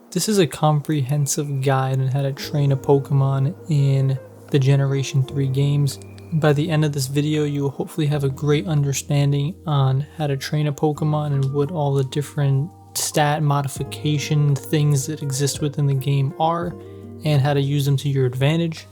This is a comprehensive guide on how to train a Pokemon in the Generation 3 games. By the end of this video, you will hopefully have a great understanding on how to train a Pokemon and what all the different stat modification things that exist within the game are, and how to use them to your advantage.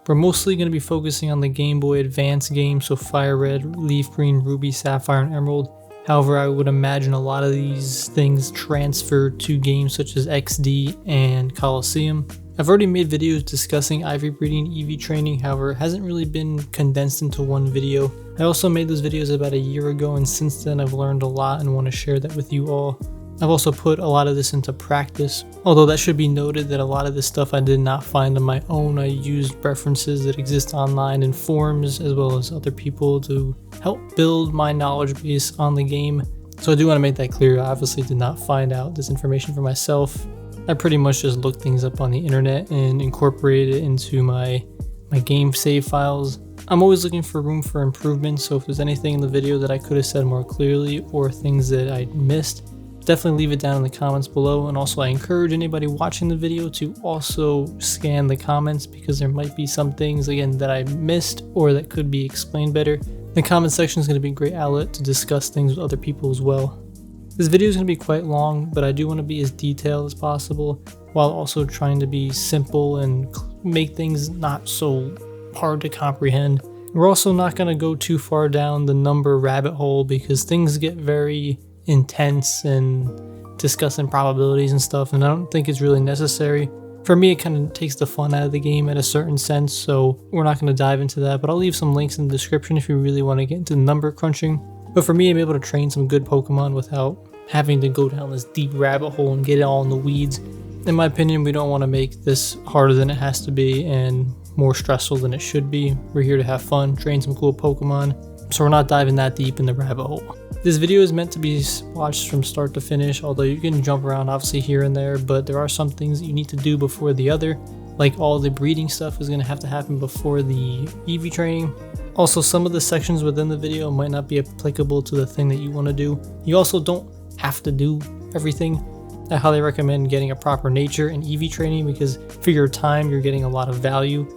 We're mostly going to be focusing on the Game Boy Advance games, so Fire Red, Leaf Green, Ruby, Sapphire, and Emerald. However, I would imagine a lot of these things transfer to games such as XD and Coliseum. I've already made videos discussing IV breeding and EV training, however it hasn't really been condensed into one video. I also made those videos about a year ago, and since then I've learned a lot and want to share that with you all. I've also put a lot of this into practice, although that should be noted that a lot of this stuff I did not find on my own. I used references that exist online in forums as well as other people to help build my knowledge base on the game. So I do want to make that clear. I obviously did not find out this information for myself. I pretty much just looked things up on the internet and incorporated it into my game save files. I'm always looking for room for improvement, so if there's anything in the video that I could have said more clearly or things that I missed, definitely leave it down in the comments below. And also I encourage anybody watching the video to also scan the comments, because there might be some things again that I missed or that could be explained better. The comment section is going to be a great outlet to discuss things with other people as well. This video is going to be quite long, but I do want to be as detailed as possible while also trying to be simple and make things not so hard to comprehend. We're also not going to go too far down the number rabbit hole, because things get very intense and discussing probabilities and stuff, and I don't think it's really necessary. For me, it kind of takes the fun out of the game in a certain sense, so we're not going to dive into that, but I'll leave some links in the description if you really want to get into number crunching. But for me, I'm able to train some good Pokemon without having to go down this deep rabbit hole and get it all in the weeds. In my opinion, we don't want to make this harder than it has to be and more stressful than it should be. We're here to have fun, train some cool Pokemon, so we're not diving that deep in the rabbit hole. This video is meant to be watched from start to finish, although you can jump around obviously here and there, but there are some things that you need to do before the other. Like all the breeding stuff is going to have to happen before the EV training. Also, some of the sections within the video might not be applicable to the thing that you want to do. You also don't have to do everything. I highly recommend getting a proper nature and EV training, because for your time you're getting a lot of value.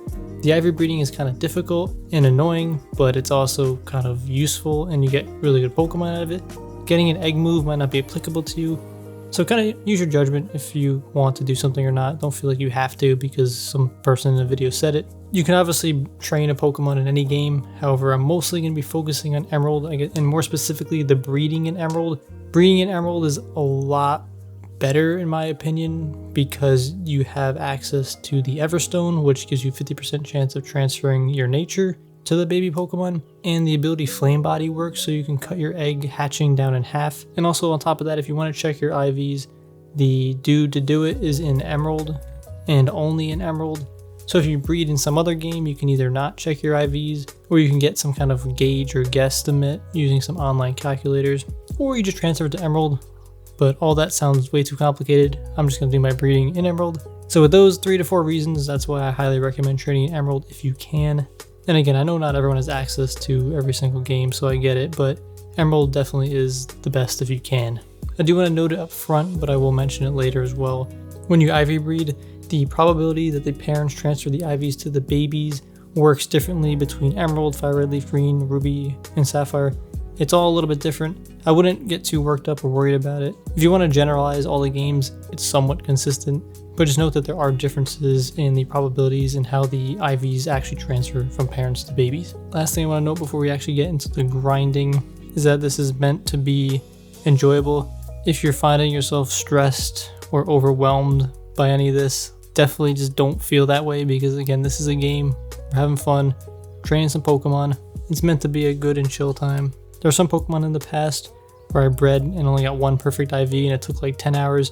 The IV breeding is kind of difficult and annoying, but it's also kind of useful and you get really good Pokemon out of it. Getting an egg move might not be applicable to you, so kind of use your judgment if you want to do something or not. Don't feel like you have to because some person in the video said it. You can obviously train a Pokemon in any game, however I'm mostly going to be focusing on Emerald, and more specifically the breeding in Emerald. Breeding in Emerald is a lot better in my opinion, because you have access to the Everstone, which gives you 50% chance of transferring your nature to the baby Pokemon, and the ability Flame Body works, so you can cut your egg hatching down in half. And also on top of that, if you want to check your IVs, the dude to do it is in Emerald and only in Emerald. So if you breed in some other game, you can either not check your IVs, or you can get some kind of gauge or guesstimate using some online calculators, or you just transfer it to Emerald. But all that sounds way too complicated. I'm just going to do my breeding in Emerald. So with those 3 to 4 reasons, that's why I highly recommend training in Emerald if you can. And again, I know not everyone has access to every single game, so I get it, but Emerald definitely is the best if you can. I do want to note it up front, but I will mention it later as well. When you IV breed, the probability that the parents transfer the IVs to the babies works differently between Emerald, Fire Red, Leaf Green, Ruby, and Sapphire. It's all a little bit different. I wouldn't get too worked up or worried about it. If you want to generalize all the games, it's somewhat consistent, but just note that there are differences in the probabilities and how the IVs actually transfer from parents to babies. Last thing I want to note before we actually get into the grinding is that this is meant to be enjoyable. If you're finding yourself stressed or overwhelmed by any of this, definitely just don't feel that way, because again, this is a game. We're having fun, training some Pokemon. It's meant to be a good and chill time. There are some Pokemon in the past where I bred and only got one perfect IV and it took like 10 hours,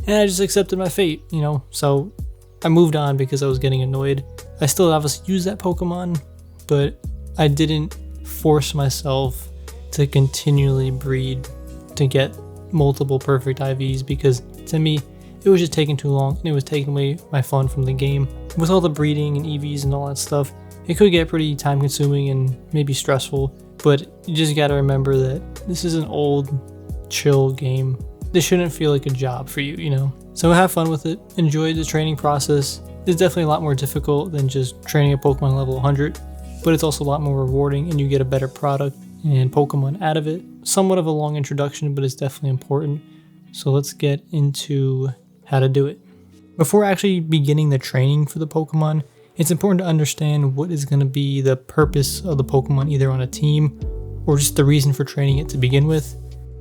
and I just accepted my fate, you know, so I moved on because I was getting annoyed. I still obviously use that Pokemon, but I didn't force myself to continually breed to get multiple perfect IVs, because to me, it was just taking too long and it was taking away my fun from the game. With all the breeding and EVs and all that stuff, it could get pretty time consuming and maybe stressful, but you just gotta remember that this is an old, chill game. this shouldn't feel like a job for you, you know? So have fun with it. Enjoy the training process. It's definitely a lot more difficult than just training a Pokemon level 100, but it's also a lot more rewarding and you get a better product and Pokemon out of it. Somewhat of a long introduction, but it's definitely important. So let's get into how to do it. Before actually beginning the training for the Pokemon, it's important to understand what is going to be the purpose of the Pokemon, either on a team or just the reason for training it to begin with.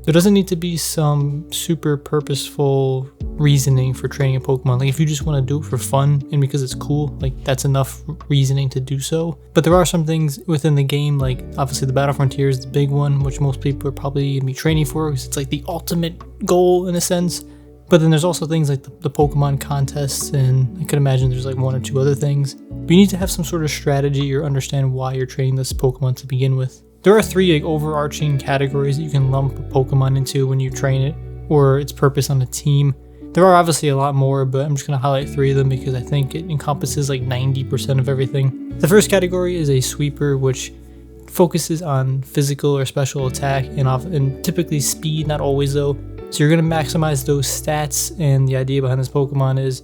There doesn't need to be some super purposeful reasoning for training a Pokemon. Like if you just want to do it for fun and because it's cool, like that's enough reasoning to do so. But there are some things within the game, like obviously the Battle Frontier is the big one, which most people are probably going to be training for because it's like the ultimate goal in a sense. But then there's also things like the Pokemon contests, and I could imagine there's like one or two other things. But you need to have some sort of strategy or understand why you're training this Pokemon to begin with. There are three like overarching categories that you can lump a Pokemon into when you train it, or its purpose on a team. There are obviously a lot more, but I'm just going to highlight three of them because I think it encompasses like 90% of everything. The first category is a sweeper, which focuses on physical or special attack and typically speed, not always though. So you're going to maximize those stats, and the idea behind this Pokemon is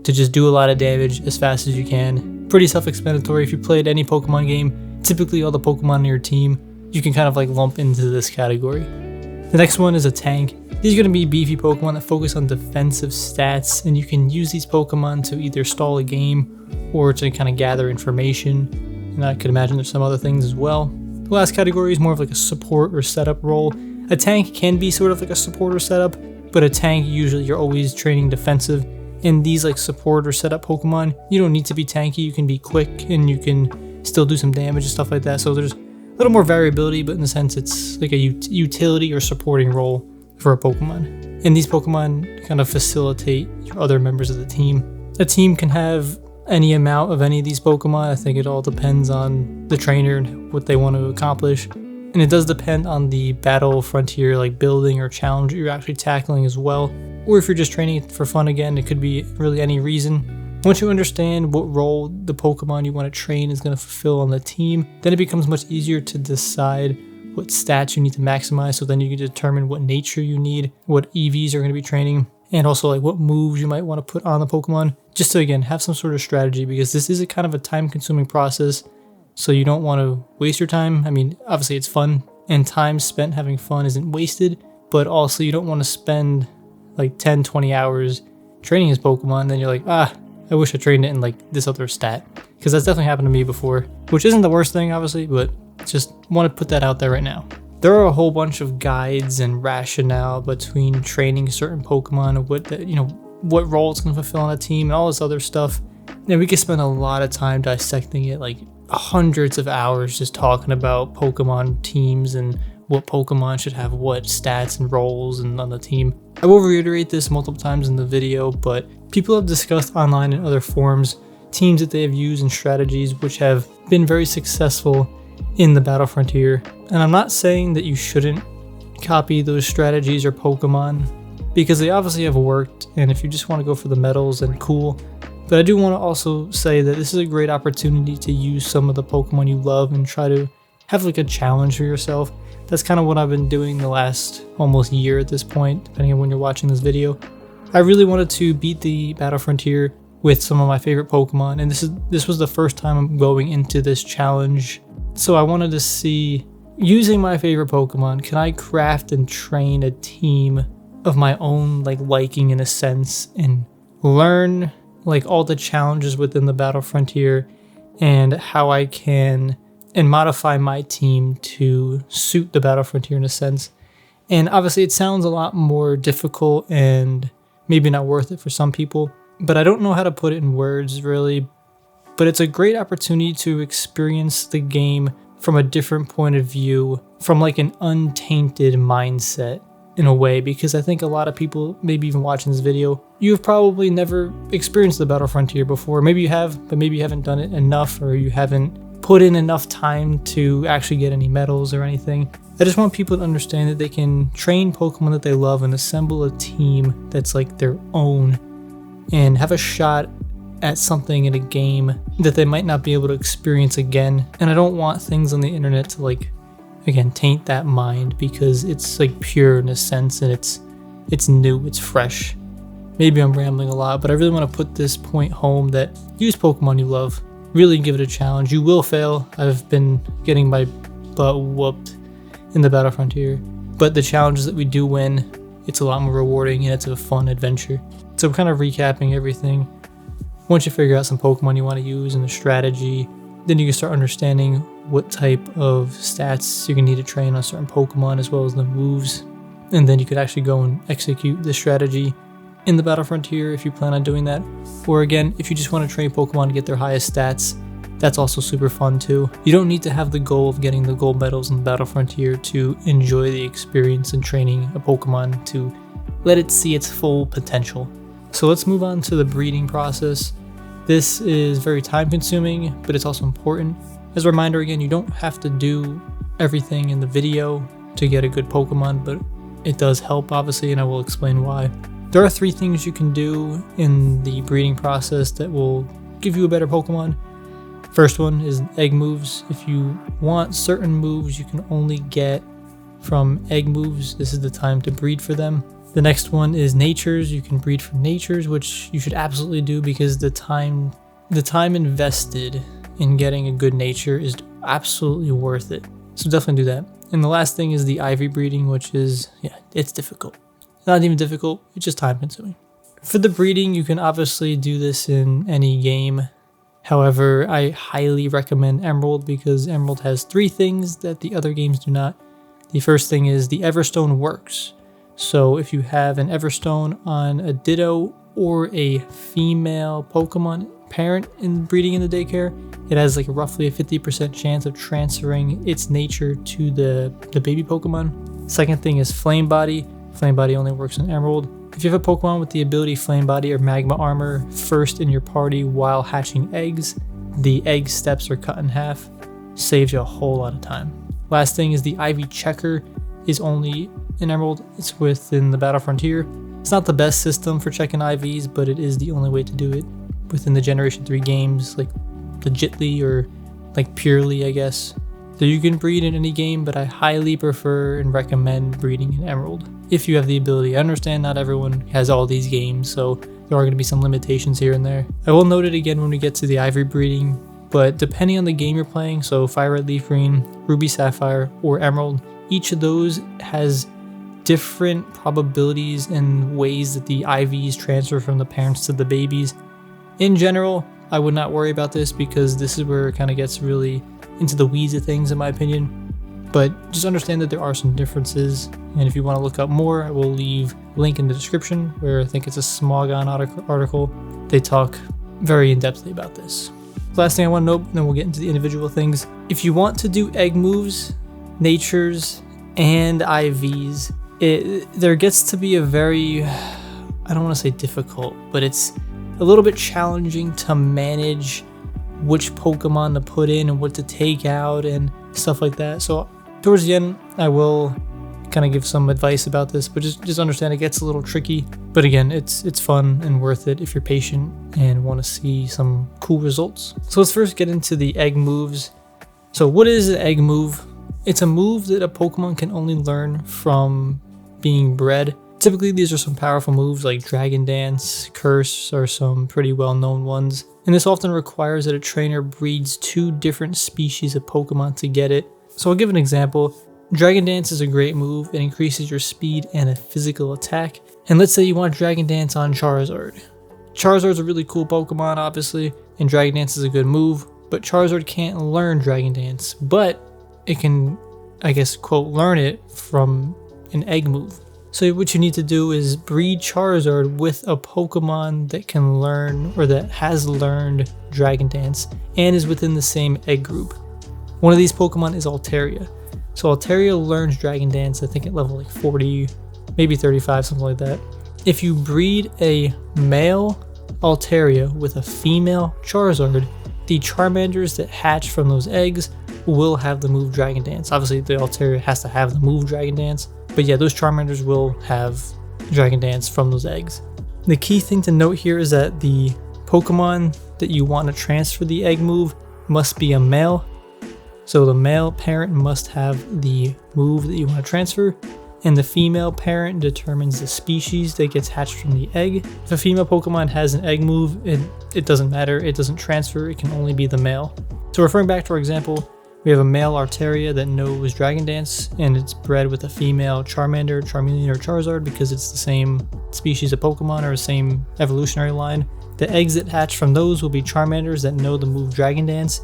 to just do a lot of damage as fast as you can. Pretty self-explanatory. If you played any Pokemon game, typically all the Pokemon on your team, you can kind of like lump into this category. The next one is a tank. These are going to be beefy Pokemon that focus on defensive stats, and you can use these Pokemon to either stall a game or to kind of gather information. And I could imagine there's some other things as well. The last category is more of like a support or setup role. A tank can be sort of like a support or setup, but a tank usually you're always training defensive. In these like support or setup Pokemon, you don't need to be tanky, you can be quick and you can still do some damage and stuff like that. So there's a little more variability, but in a sense it's like a utility or supporting role for a Pokemon. And these Pokemon kind of facilitate your other members of the team. A team can have any amount of any of these Pokemon. I think it all depends on the trainer and what they want to accomplish. And it does depend on the Battle Frontier like building or challenge you're actually tackling as well. Or if you're just training it for fun again, it could be really any reason. Once you understand what role the Pokemon you want to train is going to fulfill on the team, then it becomes much easier to decide what stats you need to maximize, so then you can determine what nature you need, what EVs are going to be training, and also like what moves you might want to put on the Pokemon, just to again have some sort of strategy, because this is a kind of a time-consuming process, so you don't want to waste your time. I mean, obviously it's fun, and time spent having fun isn't wasted, but also you don't want to spend like 10-20 hours training his Pokemon, then you're like, I wish I trained it in like this other stat, because that's definitely happened to me before, which isn't the worst thing obviously, but just want to put that out there right now. There are a whole bunch of guides and rationale between training certain Pokemon and what role it's going to fulfill on a team and all this other stuff. And we could spend a lot of time dissecting it, like hundreds of hours just talking about Pokemon teams and what Pokemon should have what stats and roles and on the team. I will reiterate this multiple times in the video, but people have discussed online in other forums teams that they have used and strategies which have been very successful in the Battle Frontier. And I'm not saying that you shouldn't copy those strategies or Pokemon, because they obviously have worked, and if you just want to go for the medals, then cool. But I do want to also say that this is a great opportunity to use some of the Pokemon you love and try to have like a challenge for yourself. That's kind of what I've been doing the last almost year at this point, depending on when you're watching this video. I really wanted to beat the Battle Frontier with some of my favorite Pokemon, and this was the first time I'm going into this challenge. So I wanted to see, using my favorite Pokemon, can I craft and train a team of my own liking in a sense, and learn like all the challenges within the Battle Frontier and how I can and modify my team to suit the Battle Frontier in a sense. And obviously it sounds a lot more difficult and maybe not worth it for some people, but I don't know how to put it in words really. But it's a great opportunity to experience the game from a different point of view, from like an untainted mindset in a way, because I think a lot of people, maybe even watching this video, you've probably never experienced the Battle Frontier before. Maybe you have, but maybe you haven't done it enough, or you haven't put in enough time to actually get any medals or anything. I just want people to understand that they can train Pokemon that they love and assemble a team that's like their own and have a shot at something in a game that they might not be able to experience again. And I don't want things on the internet to again taint that mind, because it's like pure in a sense, and it's it's new, it's fresh. Maybe I'm rambling a lot, but I really want to put this point home that use Pokemon you love. Really give it a challenge. You will fail. I've been getting my butt whooped in the Battle Frontier, but the challenges that we do win, it's a lot more rewarding and it's a fun adventure. So I'm kind of recapping everything. Once you figure out some Pokemon you want to use and the strategy, then you can start understanding what type of stats you're going to need to train on certain Pokemon as well as the moves. And then you could actually go and execute the strategy in the Battle Frontier if you plan on doing that. Or again, if you just want to train Pokemon to get their highest stats, that's also super fun too. You don't need to have the goal of getting the gold medals in the Battle Frontier to enjoy the experience in training a Pokemon to let it see its full potential. So let's move on to the breeding process. This is very time consuming, but it's also important. As a reminder again, you don't have to do everything in the video to get a good Pokemon, but it does help obviously, and I will explain why. There are 3 things you can do in the breeding process that will give you a better Pokemon. First one is egg moves. If you want certain moves you can only get from egg moves, this is the time to breed for them. The next one is natures. You can breed from natures, which you should absolutely do because the time invested in getting a good nature is absolutely worth it. So definitely do that. And the last thing is the IV breeding, which is, it's difficult. Not even difficult, it's just time consuming. For the breeding, you can obviously do this in any game. However, I highly recommend Emerald because Emerald has 3 things that the other games do not. The first thing is the Everstone works. So if you have an Everstone on a Ditto or a female Pokemon parent in breeding in the daycare, it has like roughly a 50% chance of transferring its nature to the baby Pokemon. Second thing is Flame Body. Flame Body only works in Emerald. If you have a Pokemon with the ability Flame Body or Magma Armor first in your party while hatching eggs, the egg steps are cut in half. Saves you a whole lot of time. Last thing is the IV Checker is only in Emerald. It's within the Battle Frontier. It's not the best system for checking IVs, but it is the only way to do it within the Generation 3 games, like legitly or like purely, I guess. So you can breed in any game, but I highly prefer and recommend breeding in Emerald if you have the ability. I understand not everyone has all these games, so there are going to be some limitations here and there. I will note it again when we get to the Ivory breeding, but depending on the game you're playing, so Fire Red Leaf Green, Ruby Sapphire, or Emerald, each of those has different probabilities and ways that the IVs transfer from the parents to the babies. In general, I would not worry about this because this is where it kind of gets really into the weeds of things in my opinion. But just understand that there are some differences, and if you want to look up more, I will leave a link in the description where I think it's a Smogon article. They talk very in-depthly about this. Last thing I want to note, and then we'll get into the individual things. If you want to do egg moves, natures, and IVs, there gets to be a very, I don't want to say difficult, but it's a little bit challenging to manage which Pokemon to put in and what to take out and stuff like that. So towards the end, I will kind of give some advice about this, but just understand it gets a little tricky. But again, it's fun and worth it if you're patient and want to see some cool results. So let's first get into the egg moves. So what is an egg move? It's a move that a Pokemon can only learn from being bred. Typically, these are some powerful moves like Dragon Dance, Curse are some pretty well-known ones. And this often requires that a trainer breeds 2 different species of Pokemon to get it. So I'll give an example. Dragon Dance is a great move. It increases your speed and a physical attack. And let's say you want Dragon Dance on Charizard. Charizard's a really cool Pokemon, obviously, and Dragon Dance is a good move, but Charizard can't learn Dragon Dance, but it can, I guess, quote, learn it from an egg move. So what you need to do is breed Charizard with a Pokemon that can learn, or that has learned Dragon Dance and is within the same egg group. One of these Pokemon is Altaria. So Altaria learns Dragon Dance, I think at level like 40, maybe 35, something like that. If you breed a male Altaria with a female Charizard, the Charmanders that hatch from those eggs will have the move Dragon Dance. Obviously the Altaria has to have the move Dragon Dance, but yeah, those Charmanders will have Dragon Dance from those eggs. The key thing to note here is that the Pokemon that you want to transfer the egg move must be a male. So the male parent must have the move that you want to transfer, and the female parent determines the species that gets hatched from the egg. If a female Pokemon has an egg move, it doesn't matter, it doesn't transfer, it can only be the male. So referring back to our example, we have a male Arteria that knows Dragon Dance, and it's bred with a female Charmander, Charmeleon, or Charizard because it's the same species of Pokemon or the same evolutionary line. The eggs that hatch from those will be Charmanders that know the move Dragon Dance.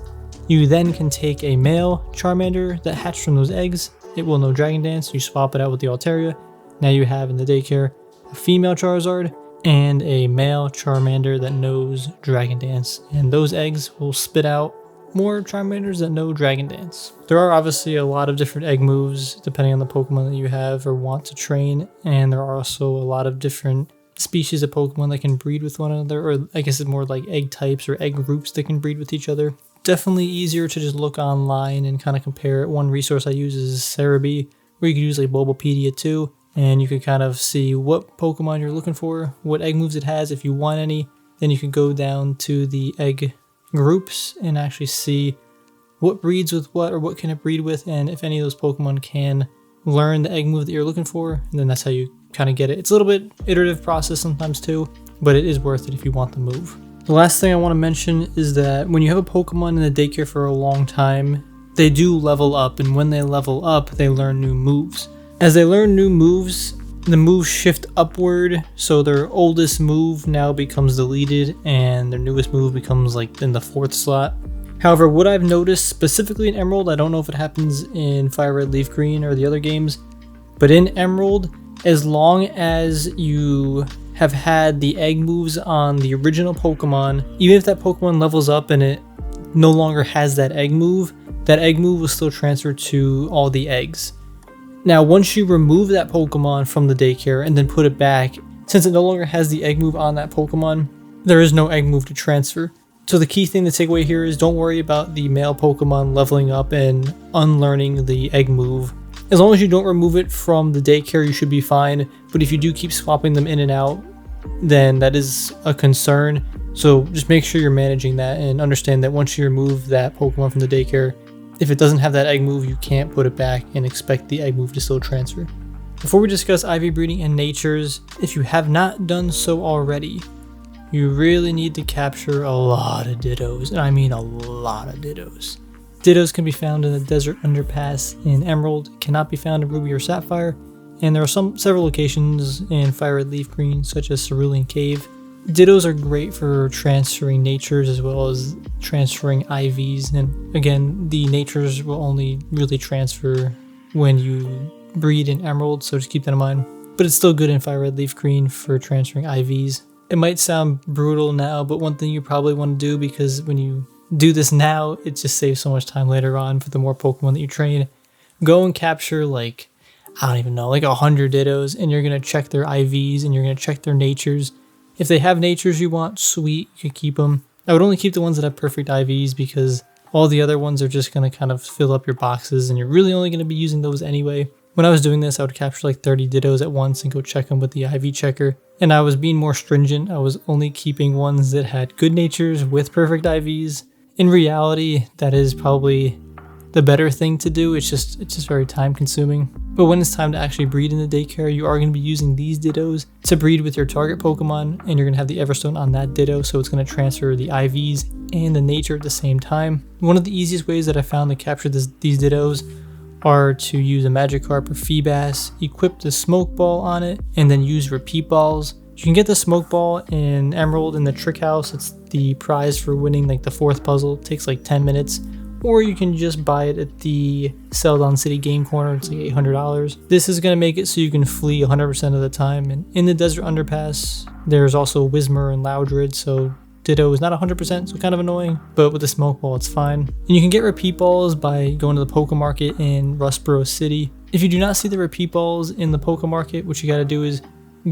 You then can take a male Charmander that hatched from those eggs. It will know Dragon Dance. You swap it out with the Altaria. Now you have in the daycare a female Charizard and a male Charmander that knows Dragon Dance. And those eggs will spit out more Charmanders that know Dragon Dance. There are obviously a lot of different egg moves depending on the Pokemon that you have or want to train. And there are also a lot of different species of Pokemon that can breed with one another. Or I guess it's more like egg types or egg groups that can breed with each other. Definitely easier to just look online and kind of compare it. One resource I use is Cerebi, where you can use like Bulbapedia too, and you can kind of see what Pokemon you're looking for, what egg moves it has if you want any. Then you can go down to the egg groups and actually see what breeds with what or what can it breed with, and if any of those Pokemon can learn the egg move that you're looking for, and then that's how you kind of get it. It's a little bit iterative process sometimes too, but it is worth it if you want the move. The last thing I want to mention is that when you have a Pokemon in the daycare for a long time, they do level up, and when they level up, they learn new moves. As they learn new moves, the moves shift upward, so their oldest move now becomes deleted, and their newest move becomes like in the 4th slot. However, what I've noticed specifically in Emerald, I don't know if it happens in Fire Red, Leaf Green, or the other games, but in Emerald, as long as you have had the egg moves on the original Pokemon, even if that Pokemon levels up and it no longer has that egg move will still transfer to all the eggs. Now, once you remove that Pokemon from the daycare and then put it back, since it no longer has the egg move on that Pokemon, there is no egg move to transfer. So the key thing to take away here is don't worry about the male Pokemon leveling up and unlearning the egg move. As long as you don't remove it from the daycare, you should be fine. But if you do keep swapping them in and out, then that is a concern. So just make sure you're managing that and understand that once you remove that Pokemon from the daycare, if it doesn't have that egg move, you can't put it back and expect the egg move to still transfer. Before we discuss IV breeding and natures, if you have not done so already, you really need to capture a lot of Dittos, and I mean a lot of Dittos. Dittos can be found in the Desert Underpass in Emerald, cannot be found in Ruby or Sapphire, and there are several locations in Fire Red Leaf Green, such as Cerulean Cave. Dittos are great for transferring natures as well as transferring IVs, and again, the natures will only really transfer when you breed in Emerald, so just keep that in mind. But it's still good in Fire Red Leaf Green for transferring IVs. It might sound brutal now, but one thing you probably want to do, because when you do this now, it just saves so much time later on for the more Pokemon that you train. Go and capture like 100 Dittos, and you're going to check their IVs and you're going to check their natures. If they have natures you want, sweet, you can keep them. I would only keep the ones that have perfect IVs because all the other ones are just going to kind of fill up your boxes and you're really only going to be using those anyway. When I was doing this, I would capture like 30 Dittos at once and go check them with the IV checker. And I was being more stringent. I was only keeping ones that had good natures with perfect IVs. In reality, that is probably the better thing to do. It's just very time consuming. But when it's time to actually breed in the daycare, you are going to be using these Dittos to breed with your target Pokemon, and you're going to have the Everstone on that Ditto, so it's going to transfer the IVs and the nature at the same time. One of the easiest ways that I found to capture these Dittos are to use a Magikarp or Feebas, equip the Smoke Ball on it, and then use Repeat Balls. You can get the Smoke Ball in Emerald in the Trick House. It's the prize for winning like the 4th puzzle. It takes like 10 minutes. Or you can just buy it at the Celadon City Game Corner. It's like $800. This is going to make it so you can flee 100% of the time. And in the Desert Underpass, there's also Whismur and Loudred, so Ditto is not 100%, so kind of annoying. But with the Smoke Ball, it's fine. And you can get Repeat Balls by going to the Poke Market in Rustboro City. If you do not see the Repeat Balls in the Poke Market, what you got to do is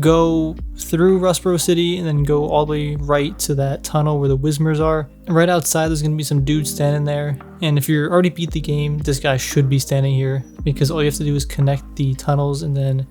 go through Rustboro City and then go all the way right to that tunnel where the Whismurs are. And right outside there's going to be some dudes standing there, and if you're already beat the game, this guy should be standing here because all you have to do is connect the tunnels and then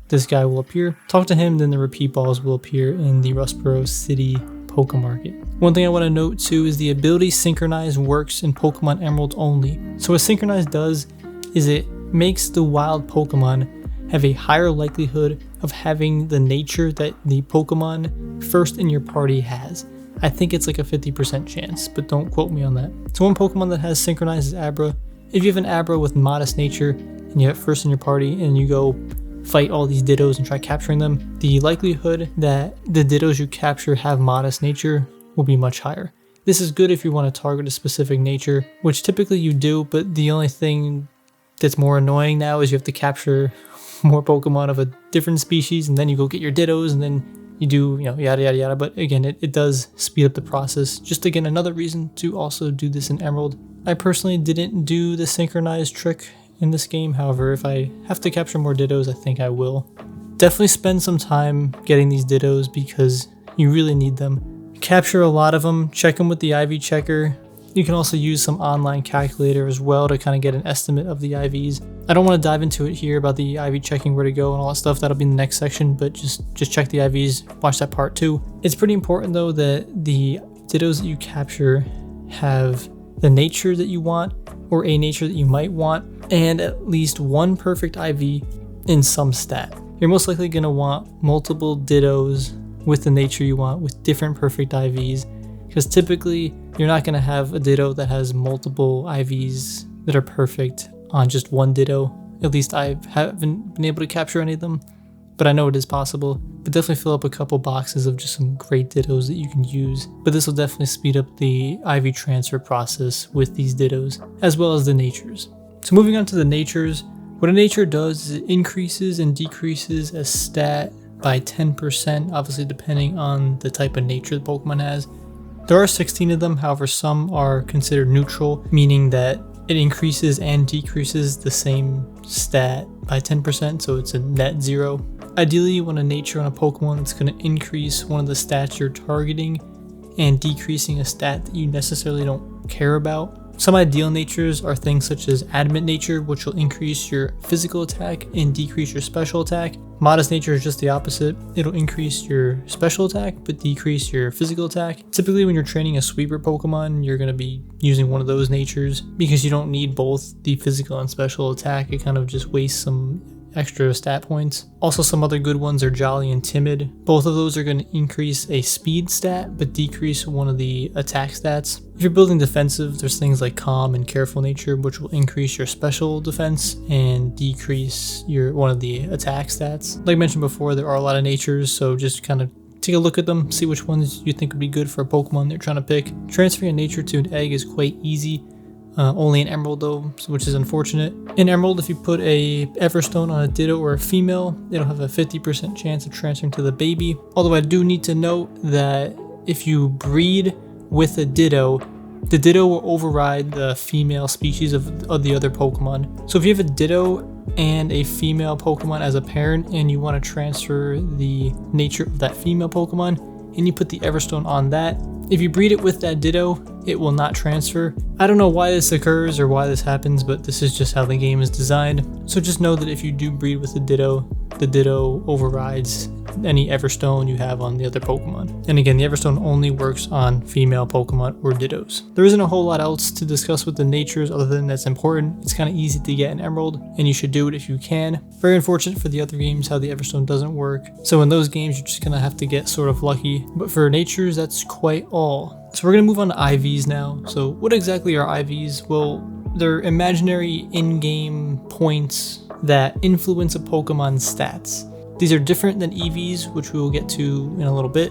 this guy will appear. Talk to him, then the Repeat Balls will appear in the Rustboro City Poke Market. One thing I want to note too is the ability Synchronize works in Pokemon Emerald only. So what Synchronize does is it makes the wild Pokemon have a higher likelihood of having the nature that the Pokemon first in your party has. I think it's like a 50% chance, but don't quote me on that. So one Pokemon that has synchronized is Abra. If you have an Abra with modest nature and you have it first in your party and you go fight all these Dittos and try capturing them, the likelihood that the Dittos you capture have modest nature will be much higher. This is good if you want to target a specific nature, which typically you do, but the only thing that's more annoying now is you have to capture more Pokemon of a different species, and then you go get your Dittos, and then you do, yada yada yada. But again, it does speed up the process. Just again, another reason to also do this in Emerald. I personally didn't do the synchronized trick in this game. However, if I have to capture more Dittos, I think I will. Definitely spend some time getting these Dittos because you really need them. Capture a lot of them, check them with the IV checker. You can also use some online calculator as well to kind of get an estimate of the IVs. I don't want to dive into it here about the IV checking, where to go and all that stuff. That'll be in the next section, but just check the IVs, watch that part too. It's pretty important though that the Dittos that you capture have the nature that you want or a nature that you might want, and at least one perfect IV in some stat. You're most likely going to want multiple Dittos with the nature you want with different perfect IVs, because typically you're not going to have a Ditto that has multiple IVs that are perfect on just one Ditto. At least I haven't been able to capture any of them, but I know it is possible. But definitely fill up a couple boxes of just some great Dittos that you can use. But this will definitely speed up the IV transfer process with these Dittos, as well as the natures. So moving on to the natures, what a nature does is it increases and decreases a stat by 10%, obviously depending on the type of nature the Pokemon has. There are 16 of them, however some are considered neutral, meaning that it increases and decreases the same stat by 10%, so it's a net 0. Ideally you want a nature on a Pokemon that's going to increase one of the stats you're targeting and decreasing a stat that you necessarily don't care about. Some ideal natures are things such as Adamant nature, which will increase your physical attack and decrease your special attack. Modest nature is just the opposite. It'll increase your special attack but decrease your physical attack. Typically when you're training a sweeper Pokemon, you're going to be using one of those natures because you don't need both the physical and special attack. It kind of just wastes some extra stat points. Also, some other good ones are Jolly and Timid. Both of those are going to increase a speed stat but decrease one of the attack stats. If you're building defensive, there's things like Calm and Careful nature, which will increase your special defense and decrease your one of the attack stats. Like I mentioned before, there are a lot of natures, so just kind of take a look at them, see which ones you think would be good for a Pokemon they're trying to pick. Transferring a nature to an egg is quite easy. Only in Emerald though, which is unfortunate. In Emerald, if you put a Everstone on a Ditto or a female, it'll have a 50% chance of transferring to the baby. Although I do need to note that if you breed with a Ditto, the Ditto will override the female species of the other Pokemon. So if you have a Ditto and a female Pokemon as a parent and you want to transfer the nature of that female Pokemon and you put the Everstone on that, if you breed it with that Ditto, it will not transfer. I don't know why this occurs or why this happens, but this is just how the game is designed. So just know that if you do breed with the Ditto overrides any Everstone you have on the other Pokemon. And again, the Everstone only works on female Pokemon or Dittos. There isn't a whole lot else to discuss with the natures other than that's important. It's kind of easy to get in Emerald, and you should do it if you can. Very unfortunate for the other games how the Everstone doesn't work. So in those games, you're just going to have to get sort of lucky. But for natures, that's quite all. So we're going to move on to IVs now. So what exactly are IVs? Well, they're imaginary in-game points that influence a Pokemon's stats. These are different than EVs, which we will get to in a little bit,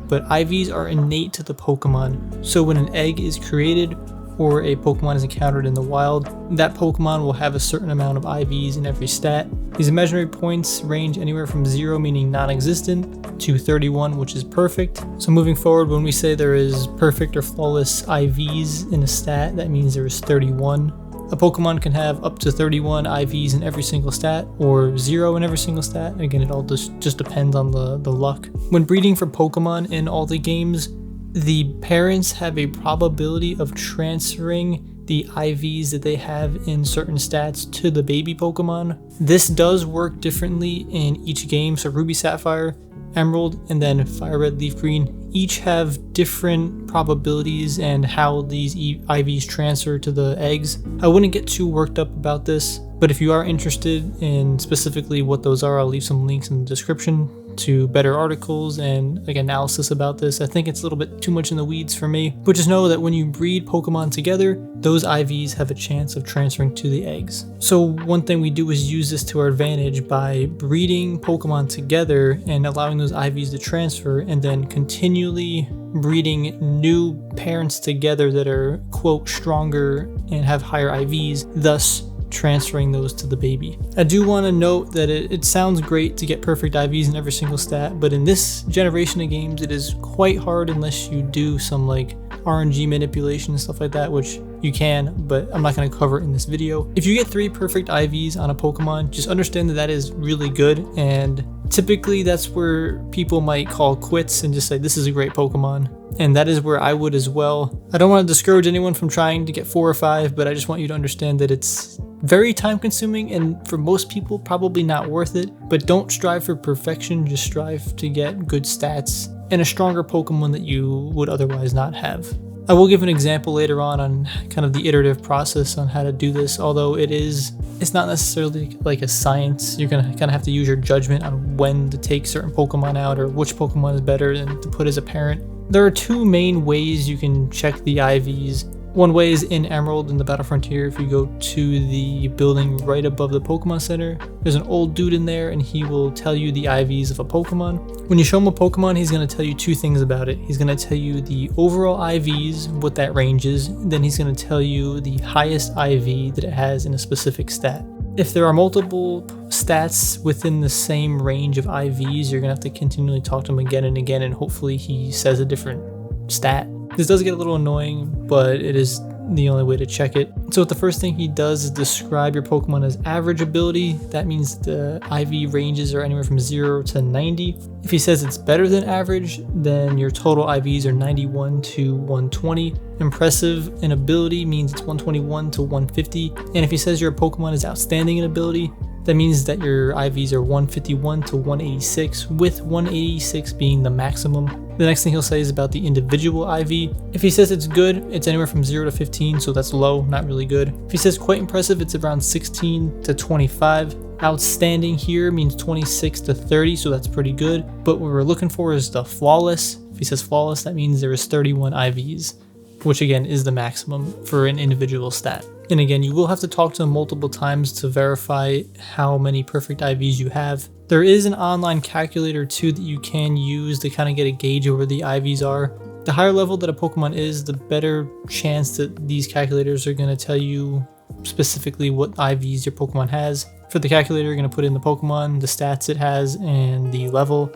but IVs are innate to the Pokemon. So when an egg is created or a Pokemon is encountered in the wild, that Pokemon will have a certain amount of IVs in every stat. These imaginary points range anywhere from 0, meaning non-existent, to 31, which is perfect. So moving forward, when we say there is perfect or flawless IVs in a stat, that means there is 31. A Pokemon can have up to 31 IVs in every single stat, or 0 in every single stat. Again, it all just depends on the luck. When breeding for Pokemon in all the games, the parents have a probability of transferring the IVs that they have in certain stats to the baby Pokemon. This does work differently in each game, so Ruby, Sapphire, Emerald, and then Fire Red, Leaf Green each have different probabilities and how these IVs transfer to the eggs. I wouldn't get too worked up about this, But if you are interested in specifically what those are, I'll leave some links in the description to better articles and like analysis about this. I think it's a little bit too much in the weeds for me, but just know that when you breed Pokemon together, those IVs have a chance of transferring to the eggs. So one thing we do is use this to our advantage by breeding Pokemon together and allowing those IVs to transfer, and then continually breeding new parents together that are, quote, stronger and have higher IVs, thus transferring those to the baby. I do want to note that it sounds great to get perfect IVs in every single stat, but in this generation of games it is quite hard unless you do some like RNG manipulation and stuff like that, which you can, but I'm not going to cover it in this video. If you get 3 perfect IVs on a Pokemon, just understand that that is really good, and typically that's where people might call quits and just say this is a great Pokemon, and that is where I would as well. I don't want to discourage anyone from trying to get 4 or 5, but I just want you to understand that it's very time consuming and for most people probably not worth it. But don't strive for perfection, just strive to get good stats and a stronger Pokemon that you would otherwise not have. I will give an example later on kind of the iterative process on how to do this, although it's not necessarily like a science. You're gonna kind of have to use your judgment on when to take certain Pokemon out or which Pokemon is better than to put as a parent. There are 2 main ways you can check the IVs. One way is in Emerald in the Battle Frontier. If you go to the building right above the Pokemon Center, there's an old dude in there and he will tell you the IVs of a Pokemon. When you show him a Pokemon, he's going to tell you 2 things about it. He's going to tell you the overall IVs, what that range is, then he's going to tell you the highest IV that it has in a specific stat. If there are multiple stats within the same range of IVs, you're going to have to continually talk to him again and again, and hopefully he says a different stat. This does get a little annoying, but it is the only way to check it. So the first thing he does is describe your Pokemon as average ability. That means the IV ranges are anywhere from 0 to 90. If he says it's better than average, then your total IVs are 91 to 120. Impressive in ability means it's 121 to 150. And if he says your Pokemon is outstanding in ability, that means that your IVs are 151 to 186, with 186 being the maximum. The next thing he'll say is about the individual IV. If he says it's good, it's anywhere from 0 to 15, so that's low, not really good. If he says quite impressive, it's around 16 to 25. Outstanding here means 26 to 30, so that's pretty good. But what we're looking for is the flawless. If he says flawless, that means there is 31 IVs, which again is the maximum for an individual stat. And again, you will have to talk to him multiple times to verify how many perfect IVs you have. There is an online calculator too that you can use to kind of get a gauge of where the IVs are. The higher level that a Pokemon is, the better chance that these calculators are going to tell you specifically what IVs your Pokemon has. For the calculator, you're going to put in the Pokemon, the stats it has, and the level.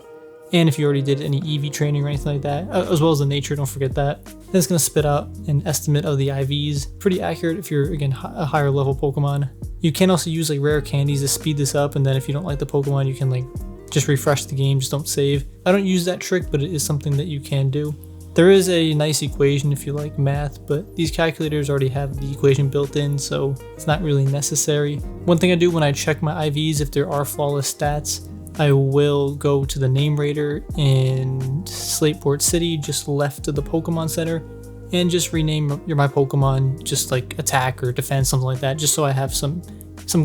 And if you already did any EV training or anything like that, as well as the nature, don't forget that. Then it's going to spit out an estimate of the IVs. Pretty accurate if you're, again, a higher level Pokemon. You can also use like rare candies to speed this up, and then if you don't like the Pokemon, you can like just refresh the game, just don't save. I don't use that trick, but it is something that you can do. There is a nice equation if you like math, but these calculators already have the equation built in, so it's not really necessary. One thing I do when I check my IVs, if there are flawless stats, I will go to the name rater in Slateport City, just left of the Pokemon Center, and just rename my Pokemon just like attack or defense, something like that, just so I have some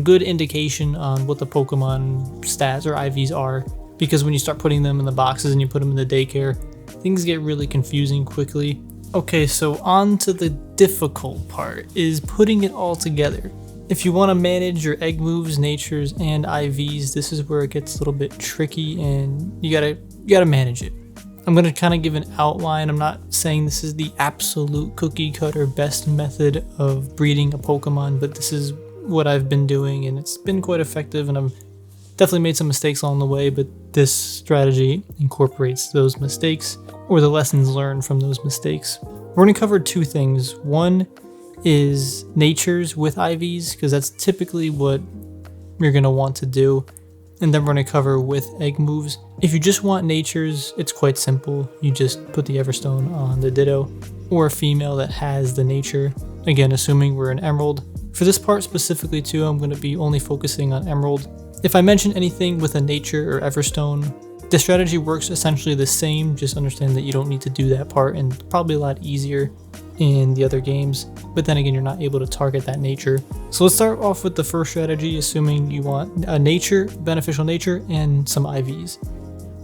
good indication on what the Pokemon stats or IVs are. Because when you start putting them in the boxes and you put them in the daycare, things get really confusing quickly. Okay, so on to the difficult part, is putting it all together. If you want to manage your egg moves, natures, and IVs, this is where it gets a little bit tricky, and you gotta manage it. I'm gonna kind of give an outline. I'm not saying this is the absolute cookie cutter best method of breeding a Pokemon, but this is what I've been doing, and it's been quite effective, and I've definitely made some mistakes along the way, but this strategy incorporates those mistakes, or the lessons learned from those mistakes. We're gonna cover 2 things. One is natures with IVs, because that's typically what you're going to want to do, and then we're going to cover with egg moves. If you just want natures, it's quite simple. You just put the Everstone on the Ditto, or a female that has the nature, again assuming we're in Emerald. For this part specifically too, I'm going to be only focusing on Emerald. If I mention anything with a nature or Everstone, the strategy works essentially the same, just understand that you don't need to do that part, and probably a lot easier. in the other games, but then again, you're not able to target that nature. So let's start off with the first strategy, assuming you want a nature, beneficial nature, and some IVs.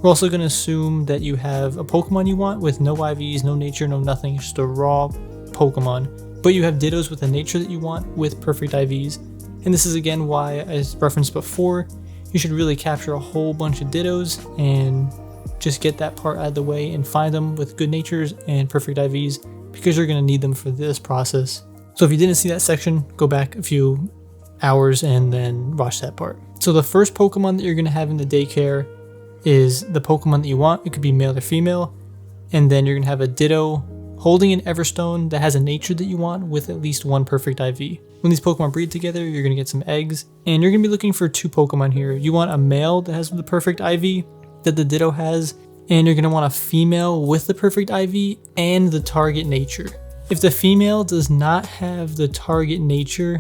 We're also going to assume that you have a Pokemon you want with no IVs, no nature, no nothing, just a raw Pokemon, but you have Dittos with a nature that you want with perfect IVs. And this is again why, as referenced before, you should really capture a whole bunch of Dittos and just get that part out of the way and find them with good natures and perfect IVs, because you're going to need them for this process. So if you didn't see that section, go back a few hours and then watch that part. So the first Pokemon that you're going to have in the daycare is the Pokemon that you want. It could be male or female. And then you're going to have a Ditto holding an Everstone that has a nature that you want with at least one perfect IV. When these Pokemon breed together, you're going to get some eggs. And you're going to be looking for two Pokemon here. You want a male that has the perfect IV that the Ditto has, and you're going to want a female with the perfect IV and the target nature. If the female does not have the target nature,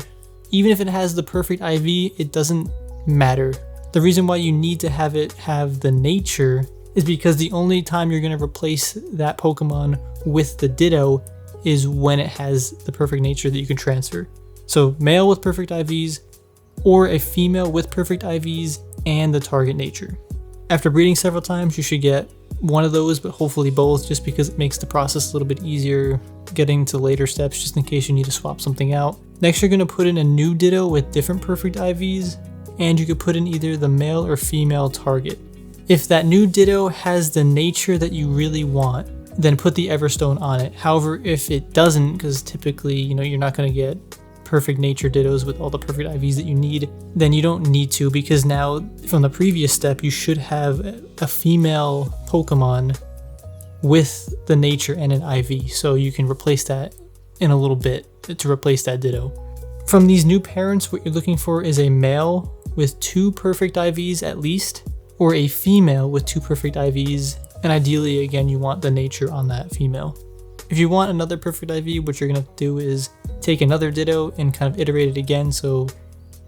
even if it has the perfect IV, it doesn't matter. The reason why you need to have it have the nature is because the only time you're going to replace that Pokemon with the Ditto is when it has the perfect nature that you can transfer. So male with perfect IVs or a female with perfect IVs and the target nature. After breeding several times, you should get one of those, but hopefully both, just because it makes the process a little bit easier getting to later steps, just in case you need to swap something out. Next, you're going to put in a new Ditto with different perfect IVs, and you could put in either the male or female target. If that new Ditto has the nature that you really want, then put the Everstone on it. However, if it doesn't, because typically, you're not going to get perfect nature Dittos with all the perfect IVs that you need, then you don't need to, because now from the previous step you should have a female Pokemon with the nature and an IV, so you can replace that in a little bit to replace that Ditto. From these new parents, what you're looking for is a male with two perfect IVs at least, or a female with two perfect IVs, and ideally again you want the nature on that female. If you want another perfect IV, what you're going to do is take another Ditto and kind of iterate it again. So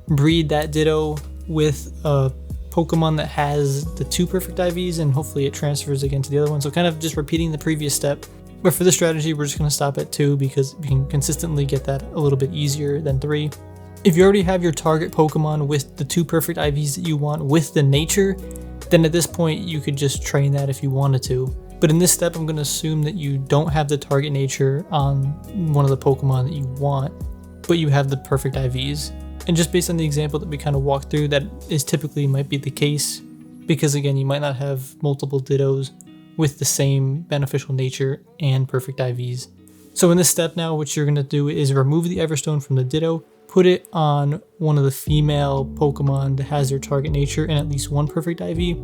breed that Ditto with a Pokemon that has the two perfect IVs, and hopefully it transfers again to the other one. So kind of just repeating the previous step. But for this strategy, we're just going to stop at 2 because we can consistently get that a little bit easier than 3. If you already have your target Pokemon with the two perfect IVs that you want with the nature, then at this point you could just train that if you wanted to. But in this step, I'm going to assume that you don't have the target nature on one of the Pokemon that you want, but you have the perfect IVs. And just based on the example that we kind of walked through, that is typically might be the case, because again, you might not have multiple Dittos with the same beneficial nature and perfect IVs. So in this step now, what you're going to do is remove the Everstone from the Ditto, put it on one of the female Pokemon that has their target nature and at least one perfect IV.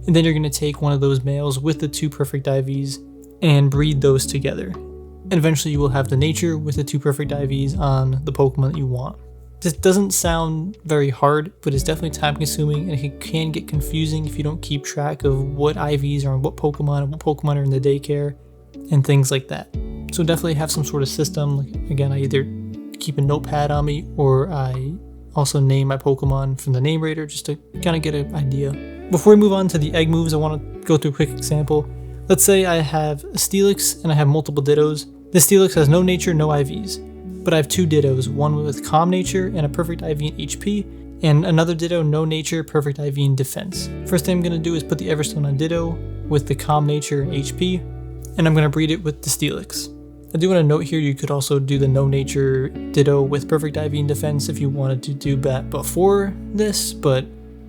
And then you're going to take one of those males with the two perfect IVs and breed those together. And eventually you will have the nature with the two perfect IVs on the Pokemon that you want. This doesn't sound very hard, but it's definitely time consuming, and it can get confusing if you don't keep track of what IVs are on what Pokemon and what Pokemon are in the daycare and things like that. So definitely have some sort of system. Like, again, I either keep a notepad on me, or I also name my Pokemon from the name rater just to kind of get an idea. Before we move on to the egg moves, I want to go through a quick example. Let's say I have a Steelix and I have multiple Dittos. The Steelix has no nature, no IVs, but I have two Dittos, one with calm nature and a perfect IV in HP, and another Ditto, no nature, perfect IV in defense. First thing I'm going to do is put the Everstone on Ditto with the calm nature and HP, and I'm going to breed it with the Steelix. I do want to note here, you could also do the no nature Ditto with perfect IV in defense if you wanted to do that before this, but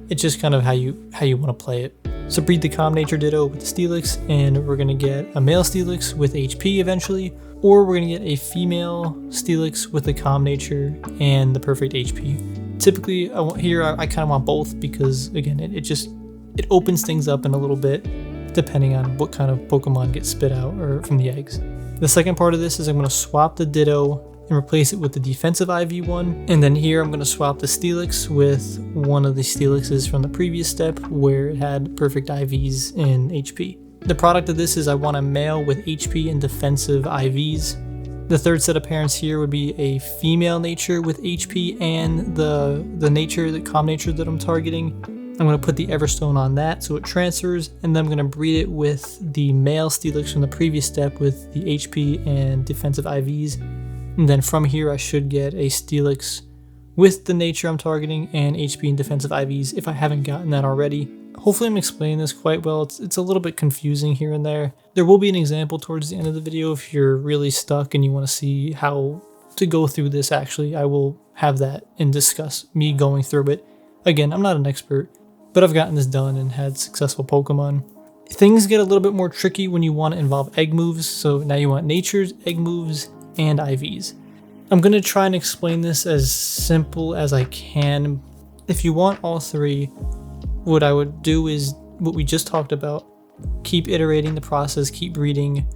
it's just kind of how you want to play it. So breed the calm nature Ditto with the Steelix, and we're going to get a male Steelix with HP eventually, or we're going to get a female Steelix with the calm nature and the perfect HP. Typically here I kind of want both, because again it opens things up in a little bit depending on what kind of Pokemon gets spit out or from the eggs. The second part of this is I'm going to swap the Ditto and replace it with the defensive IV one. And then here I'm going to swap the Steelix with one of the Steelixes from the previous step where it had perfect IVs in HP. The product of this is I want a male with HP and defensive IVs. The third set of parents here would be a female nature with HP and the nature, the calm nature that I'm targeting. I'm going to put the Everstone on that so it transfers, and then I'm going to breed it with the male Steelix from the previous step with the HP and defensive IVs. And then from here I should get a Steelix with the nature I'm targeting and HP and defensive IVs if I haven't gotten that already. Hopefully I'm explaining this quite well. It's a little bit confusing here and there. There will be an example towards the end of the video if you're really stuck and you want to see how to go through this. Actually, I will have that and discuss me going through it. Again, I'm not an expert, but I've gotten this done and had successful Pokemon. Things get a little bit more tricky when you want to involve egg moves, so now you want natures, egg moves, and IVs. I'm going to try and explain this as simple as I can. If you want all three, what I would do is what we just talked about. Keep iterating the process, keep breeding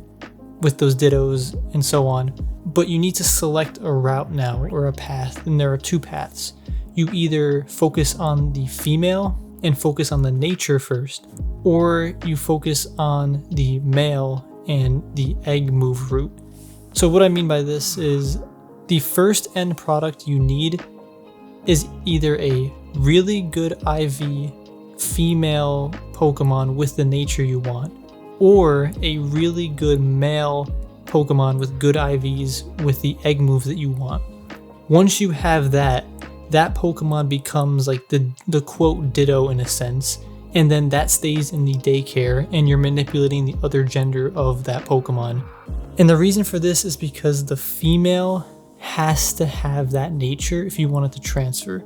with those Dittos and so on. But you need to select a route now or a path, and there are two paths. You either focus on the female and focus on the nature first, or you focus on the male and the egg move route. So what I mean by this is the first end product you need is either a really good IV female Pokemon with the nature you want, or a really good male Pokemon with good IVs with the egg move that you want. Once you have that Pokemon becomes like the quote Ditto in a sense, and then that stays in the daycare and you're manipulating the other gender of that Pokemon. And the reason for this is because the female has to have that nature if you want it to transfer,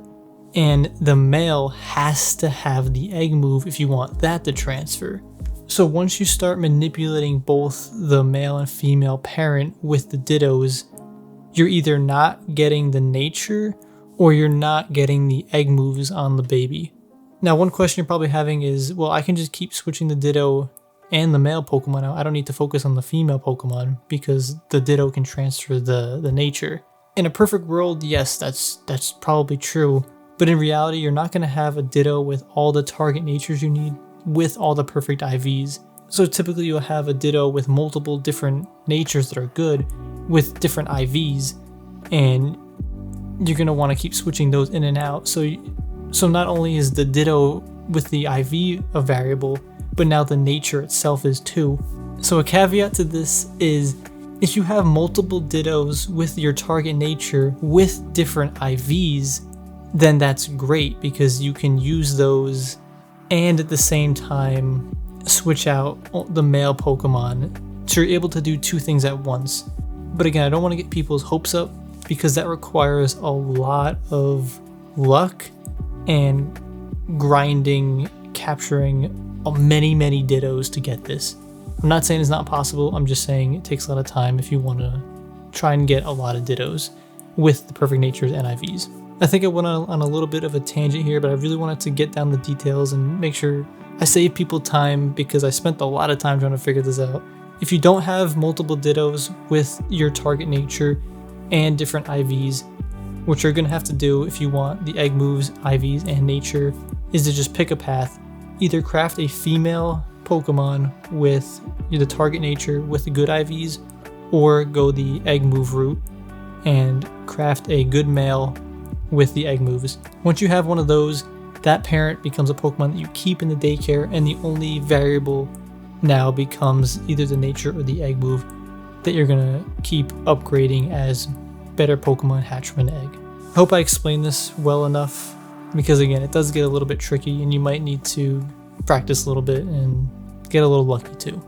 and the male has to have the egg move if you want that to transfer. So once you start manipulating both the male and female parent with the Dittos, you're either not getting the nature or you're not getting the egg moves on the baby. Now, one question you're probably having is, well, I can just keep switching the Ditto and the male Pokemon out. I don't need to focus on the female Pokemon because the Ditto can transfer the nature. In a perfect world, yes, that's probably true. But in reality, you're not going to have a Ditto with all the target natures you need with all the perfect IVs. So typically you'll have a Ditto with multiple different natures that are good with different IVs, and you're going to want to keep switching those in and out. So not only is the Ditto with the IV a variable, but now the nature itself is too. So a caveat to this is if you have multiple Dittos with your target nature with different IVs, then that's great because you can use those and at the same time switch out the male Pokemon. So you're able to do two things at once. But again, I don't want to get people's hopes up because that requires a lot of luck and grinding, capturing many Dittos to get this. I'm not saying it's not possible, I'm just saying it takes a lot of time if you want to try and get a lot of Dittos with the perfect natures and IVs. I think I went on a little bit of a tangent here, but I really wanted to get down the details and make sure I save people time because I spent a lot of time trying to figure this out. If you don't have multiple Dittos with your target nature and different IVs, what you're going to have to do if you want the egg moves, IVs, and nature is to just pick a path. Either craft a female Pokemon with the target nature with the good IVs, or go the egg move route and craft a good male with the egg moves. Once you have one of those, that parent becomes a Pokemon that you keep in the daycare, and the only variable now becomes either the nature or the egg move that you're gonna keep upgrading as better Pokemon hatch from an egg. I hope I explained this well enough because again, it does get a little bit tricky and you might need to practice a little bit and get a little lucky too.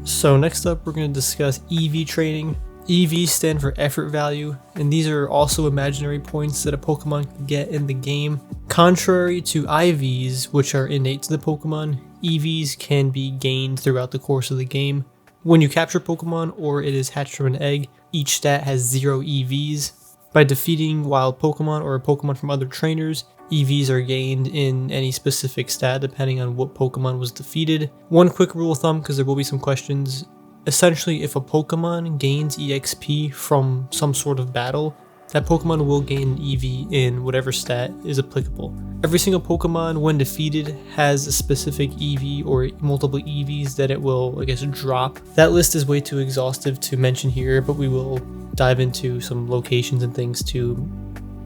So next up, we're going to discuss EV training. EV stand for effort value, and these are also imaginary points that a Pokemon can get in the game. Contrary to IVs, which are innate to the Pokemon, EVs can be gained throughout the course of the game. When you capture Pokemon or it is hatched from an egg, each stat has 0 EVs. By defeating wild Pokemon or a Pokemon from other trainers, EVs are gained in any specific stat depending on what Pokemon was defeated. One quick rule of thumb, because there will be some questions. Essentially, if a Pokemon gains EXP from some sort of battle, that Pokemon will gain an EV in whatever stat is applicable. Every single Pokemon, when defeated, has a specific EV or multiple EVs that it will, drop. That list is way too exhaustive to mention here, but we will dive into some locations and things to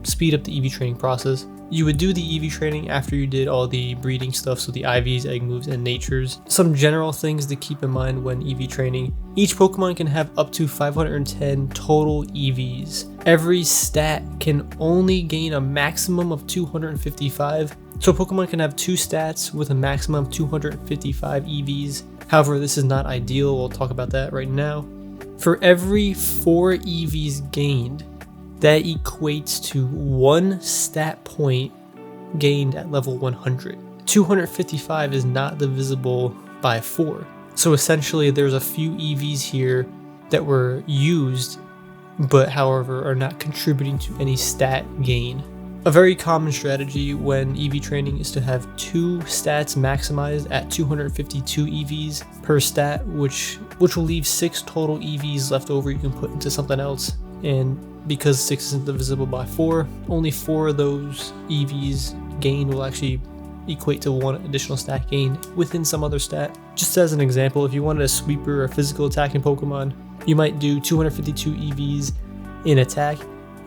speed up the EV training process. You would do the EV training after you did all the breeding stuff, so the IVs, egg moves, and natures. Some general things to keep in mind when EV training. Each Pokemon can have up to 510 total EVs. Every stat can only gain a maximum of 255. So Pokemon can have 2 stats with a maximum of 255 EVs. However, this is not ideal. We'll talk about that right now. For every 4 EVs gained, that equates to 1 stat point gained at level 100. 255 is not divisible by 4. So essentially there's a few EVs here that were used, but however are not contributing to any stat gain. A very common strategy when EV training is to have 2 stats maximized at 252 EVs per stat, which will leave 6 total EVs left over you can put into something else. And because 6 isn't divisible by 4, only 4 of those EVs gained will actually equate to 1 additional stat gain within some other stat. Just as an example, if you wanted a sweeper or physical attacking Pokemon, you might do 252 EVs in attack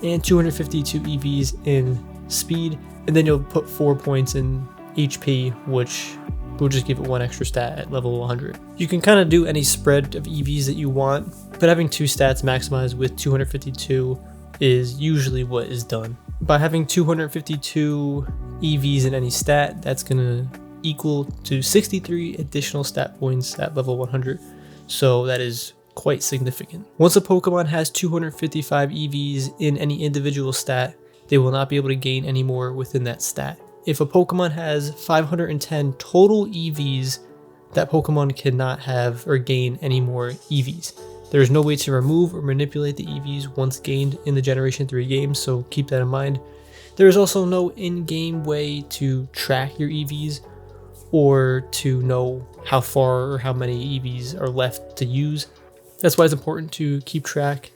and 252 EVs in speed, and then you'll put 4 points in HP, which will just give it 1 extra stat at level 100. You can kind of do any spread of EVs that you want, but having 2 stats maximized with 252 is usually what is done. By having 252 EVs in any stat, that's going to equal to 63 additional stat points at level 100, so that is quite significant. Once a Pokemon has 255 EVs in any individual stat, they will not be able to gain any more within that stat. If a Pokemon has 510 total EVs, that Pokemon cannot have or gain any more EVs. There is no way to remove or manipulate the EVs once gained in the Generation 3 games, so keep that in mind. There is also no in-game way to track your EVs or to know how far or how many EVs are left to use. That's why it's important to keep track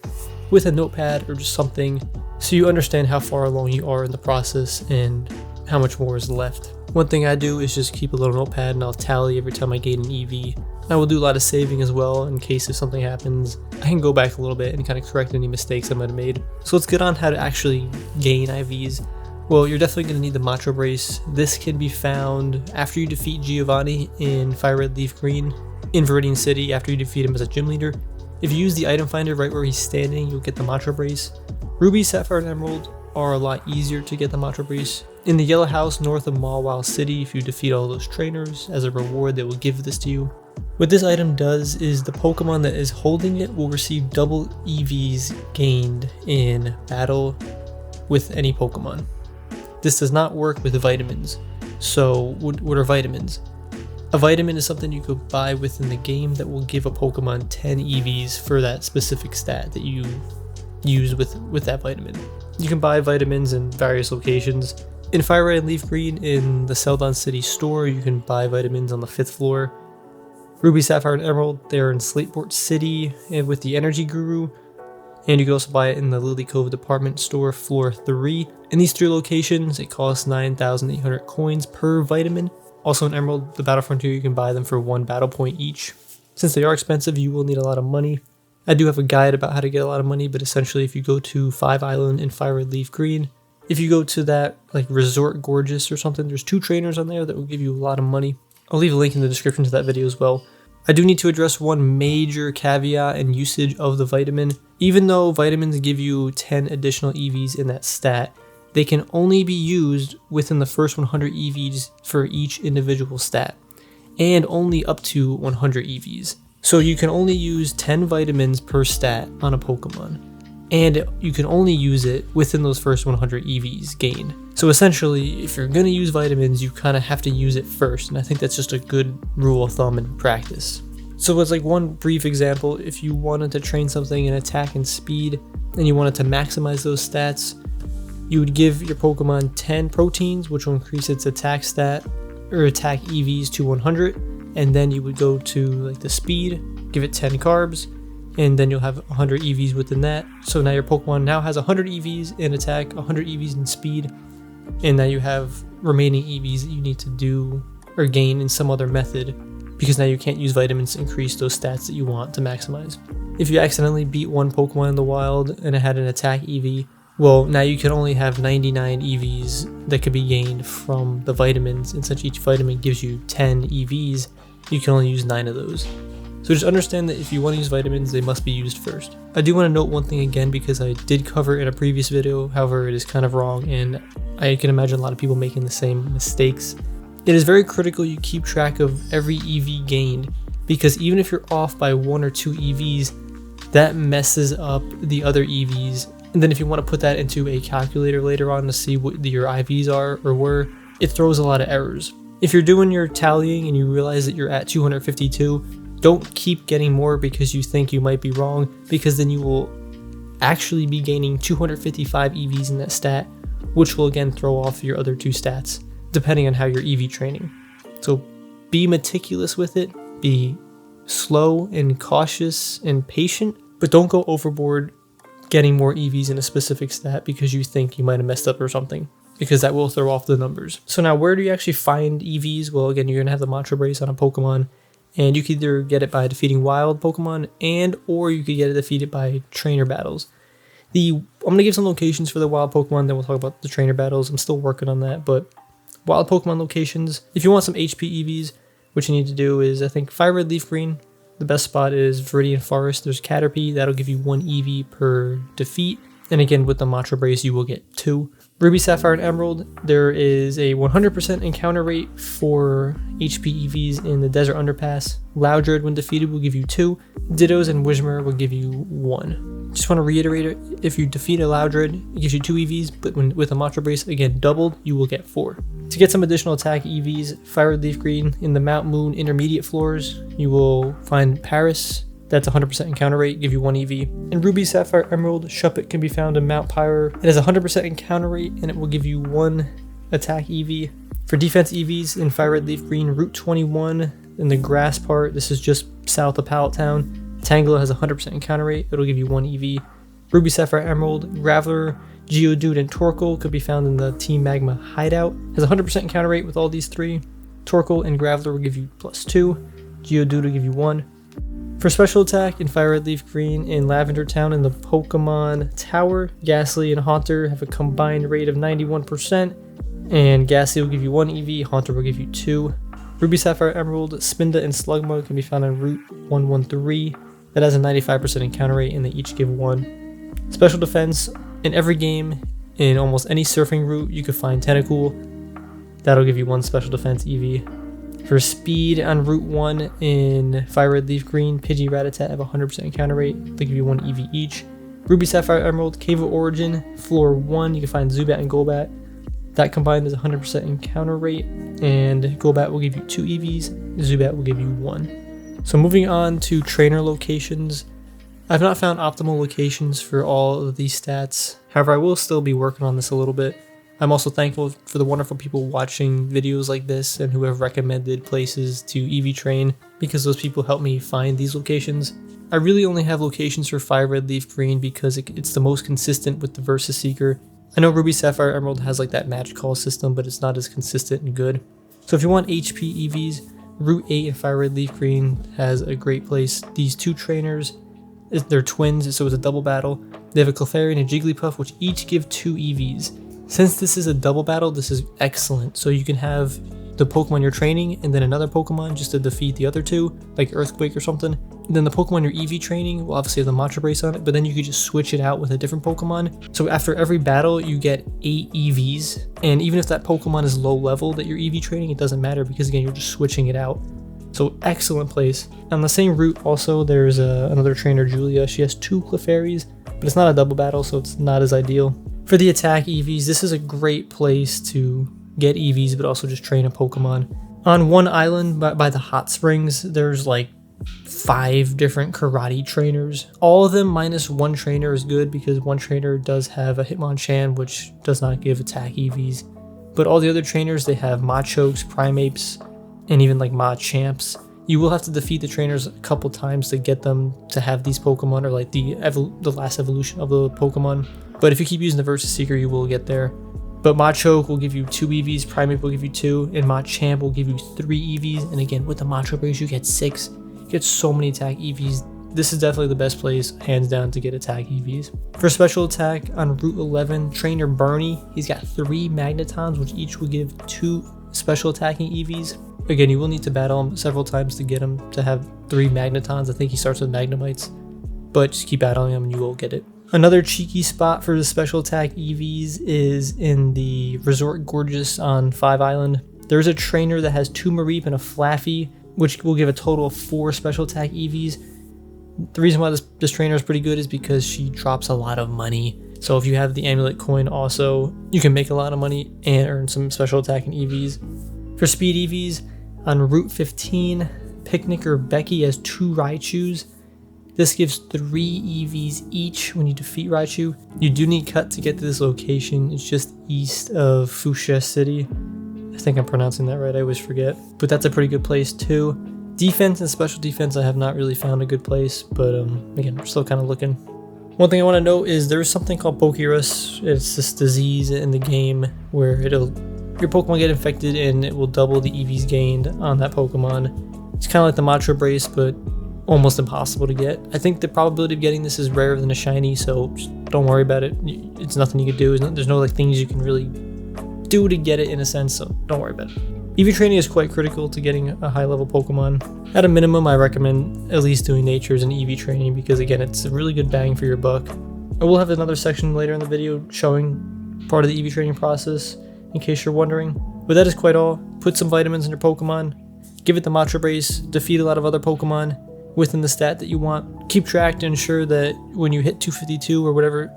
with a notepad or just something so you understand how far along you are in the process and how much more is left. One thing I do is just keep a little notepad and I'll tally every time I gain an EV. I will do a lot of saving as well in case if something happens. I can go back a little bit and kind of correct any mistakes I might have made. So let's get on how to actually gain IVs. Well, you're definitely going to need the Macho Brace. This can be found after you defeat Giovanni in Fire Red Leaf Green, in Viridian City after you defeat him as a gym leader. If you use the item finder right where he's standing, you'll get the Macho Brace. Ruby, Sapphire, and Emerald are a lot easier to get the Macho Brace. In the Yellow House north of Mawile City, if you defeat all those trainers, as a reward they will give this to you. What this item does is the Pokemon that is holding it will receive double EVs gained in battle with any Pokemon. This does not work with vitamins. So what are vitamins? A vitamin is something you could buy within the game that will give a Pokemon 10 EVs for that specific stat that you use with that vitamin. You can buy vitamins in various locations. In Fire Red and Leaf Green in the Celadon City store, you can buy vitamins on the 5th floor. Ruby, Sapphire, and Emerald, they're in Slateport City and with the Energy Guru. And you can also buy it in the Lily Cove department store, floor 3. In these 3 locations, it costs 9,800 coins per vitamin. Also in Emerald, the Battlefront 2, you can buy them for 1 battle point each. Since they are expensive, you will need a lot of money. I do have a guide about how to get a lot of money, but essentially if you go to 5 Island in Fire Red Leaf Green, if you go to that like Resort Gorgeous or something, there's 2 trainers on there that will give you a lot of money. I'll leave a link in the description to that video as well. I do need to address one major caveat in usage of the vitamin. Even though vitamins give you 10 additional EVs in that stat, they can only be used within the first 100 EVs for each individual stat, and only up to 100 EVs. So you can only use 10 vitamins per stat on a Pokemon, and you can only use it within those first 100 EVs gained. So essentially, if you're going to use vitamins, you kind of have to use it first, and I think that's just a good rule of thumb in practice. So as like one brief example, if you wanted to train something in attack and speed, and you wanted to maximize those stats, you would give your Pokemon 10 proteins, which will increase its attack stat, or attack EVs to 100, and then you would go to like the speed, give it 10 carbs, and then you'll have 100 EVs within that. So now your Pokemon now has 100 EVs in attack, 100 EVs in speed, and now you have remaining EVs that you need to do or gain in some other method, because now you can't use vitamins to increase those stats that you want to maximize. If you accidentally beat one Pokemon in the wild and it had an attack EV, Well, now you can only have 99 EVs that could be gained from the vitamins, and since each vitamin gives you 10 EVs, you can only use 9 of those. So just understand that if you want to use vitamins, they must be used first. I do want to note one thing again, because I did cover it in a previous video, however it is kind of wrong, and I can imagine a lot of people making the same mistakes. It is very critical you keep track of every EV gained, because even if you're off by 1 or 2 EVs, that messes up the other EVs. And then if you want to put that into a calculator later on to see what your IVs are or were, it throws a lot of errors. If you're doing your tallying and you realize that you're at 252, don't keep getting more because you think you might be wrong, because then you will actually be gaining 255 EVs in that stat, which will again throw off your other 2 stats, depending on how you're EV training. So be meticulous with it, be slow and cautious and patient, but don't go overboard getting more EVs in a specific stat because you think you might have messed up or something, because that will throw off the numbers. So now, where do you actually find EVs? Well, again, you're going to have the Mantra Brace on a Pokemon, and you can either get it by defeating wild Pokemon, or you could get it defeated by trainer battles. I'm going to give some locations for the wild Pokemon, then we'll talk about the trainer battles. I'm still working on that, but wild Pokemon locations, if you want some HP EVs, what you need to do is, I think, Fire Red Leaf Green. The best spot is Viridian Forest. There's Caterpie, that'll give you 1 EV per defeat. And again, with the Mantra Brace, you will get 2. Ruby, Sapphire, and Emerald, there is a 100% encounter rate for HP EVs in the Desert Underpass. Loudred, when defeated, will give you 2. Dittos and Whismur will give you 1. Just want to reiterate it, if you defeat a Loudred, it gives you 2 EVs, but with a Mantra Brace, again, doubled, you will get 4. To get some additional attack EVs, Fire Red Leaf Green, in the Mount Moon intermediate floors, you will find Paris. That's 100% encounter rate, give you 1 EV. In Ruby, Sapphire, Emerald, Shuppet can be found in Mount Pyre. It has 100% encounter rate, and it will give you 1 attack EV. For defense EVs in Fire Red Leaf Green, Route 21 in the grass part, this is just south of Pallet Town. Tangela has 100% encounter rate, it'll give you 1 EV. Ruby, Sapphire, Emerald, Graveler, Geodude, and Torkoal could be found in the Team Magma hideout. Has 100% encounter rate with all these 3. Torkoal and Graveler will give you +2. Geodude will give you 1. For special attack in Fire Red Leaf Green in Lavender Town in the Pokemon Tower, Ghastly and Haunter have a combined rate of 91%, and Ghastly will give you 1 EV, Haunter will give you 2. Ruby, Sapphire, Emerald, Spinda, and Slugma can be found on Route 113. That has a 95% encounter rate, and they each give 1. Special defense, in every game, in almost any surfing route, you could find Tentacool. That'll give you 1 special defense EV. For speed on Route 1 in Fire Red Leaf Green, Pidgey, Rattata have a 100% encounter rate. They give you 1 EV each. Ruby, Sapphire, Emerald, Cave of Origin, Floor 1, you can find Zubat and Golbat. That combined is 100% encounter rate, and Golbat will give you 2 EVs, Zubat will give you 1. So moving on to trainer locations, I've not found optimal locations for all of these stats. However, I will still be working on this a little bit. I'm also thankful for the wonderful people watching videos like this and who have recommended places to EV train, because those people help me find these locations. I really only have locations for Fire Red Leaf Green because it's the most consistent with the Versus Seeker. I know Ruby, Sapphire, Emerald has like that match call system, but it's not as consistent and good. So if you want HP EVs, Route 8 and Fire Red Leaf Green has a great place. These 2 trainers, they're twins, so it's a double battle. They have a Clefairy and a Jigglypuff, which each give 2 EVs. Since this is a double battle, this is excellent. So you can have the Pokemon you're training and then another Pokemon just to defeat the other 2, like Earthquake or something. And then the Pokemon you're EV training will obviously have the Mantra Brace on it, but then you could just switch it out with a different Pokemon. So after every battle, you get 8 EVs. And even if that Pokemon is low level that you're EV training, it doesn't matter because again, you're just switching it out. So excellent place. On the same route also, there's another trainer, Julia. She has 2 Clefairies, but it's not a double battle, so it's not as ideal. For the attack EVs, this is a great place to get EVs, but also just train a Pokemon. On one island by the hot springs, there's like 5 different karate trainers. All of them minus 1 trainer is good because 1 trainer does have a Hitmonchan, which does not give attack EVs. But all the other trainers, they have Machokes, Primapes, and even like Machamps. You will have to defeat the trainers a couple times to get them to have these Pokemon, or like the last evolution of the Pokemon. But if you keep using the Versus Seeker, you will get there. But Machoke will give you 2 EVs, Primeape will give you 2, and Machamp will give you 3 EVs. And again, with the Mantra Brace, you get 6. You get so many attack EVs. this is definitely the best place, hands down, to get attack EVs. For special attack on Route 11, Trainer Bernie, he's got 3 Magnetons, which each will give 2 special attacking EVs. Again, you will need to battle him several times to get him to have 3 Magnetons. I think he starts with Magnemites, but just keep battling him and you will get it. Another cheeky spot for the special attack EVs is in the Resort Gorgeous on 5 Island. There's a trainer that has 2 Mareep and a Flaffy, which will give a total of 4 special attack EVs. The reason why this trainer is pretty good is because she drops a lot of money. So if you have the amulet coin also, you can make a lot of money and earn some special attacking EVs. For speed EVs, on Route 15, Picnicker Becky has 2 Raichus. This gives 3 EVs each when you defeat Raichu. You do need cut to get to this location. It's just east of Fuchsia City. I think I'm pronouncing that right, I always forget. But that's a pretty good place too. Defense and special defense, I have not really found a good place, but again, we're still kind of looking. One thing I want to note is there's something called Pokirus. It's this disease in the game where your Pokemon get infected and it will double the EVs gained on that Pokemon. It's kind of like the Matra Brace, but almost impossible to get. I think the probability of getting this is rarer than a shiny, so just don't worry about it. It's nothing you can do. There's no like things you can really do to get it in a sense, so don't worry about it. EV training is quite critical to getting a high level Pokemon. At a minimum, I recommend at least doing Natures and EV training because again, it's a really good bang for your buck. I will have another section later in the video showing part of the EV training process in case you're wondering. But that is quite all. Put some vitamins in your Pokemon, give it the Matra Brace, defeat a lot of other Pokemon within the stat that you want. Keep track to ensure that when you hit 252 or whatever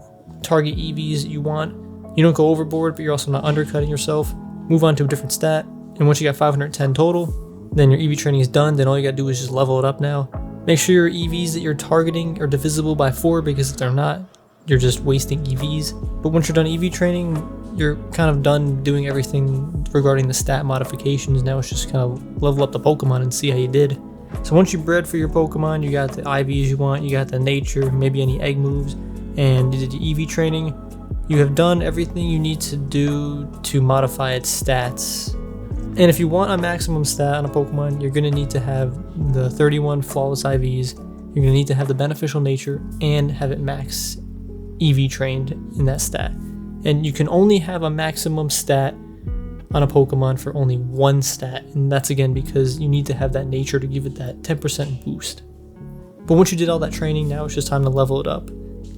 target EVs you want, you don't go overboard, but you're also not undercutting yourself. Move on to a different stat, and once you got 510 total, then your EV training is done. Then all you gotta do is just level it up now. Make sure your EVs that you're targeting are divisible by 4, because if they're not, you're just wasting EVs. But once you're done EV training, you're kind of done doing everything regarding the stat modifications. Now it's just kind of level up the Pokemon and see how you did. So once you bred for your Pokemon, you got the IVs you want, you got the nature, maybe any egg moves, and you did your EV training, you have done everything you need to do to modify its stats. And if you want a maximum stat on a Pokemon, you're going to need to have the 31 flawless IVs, you're going to need to have the beneficial nature, and have it max EV trained in that stat. And you can only have a maximum stat on a Pokemon for only 1 stat, and that's again because you need to have that nature to give it that 10% boost. But once you did all that training, now it's just time to level it up.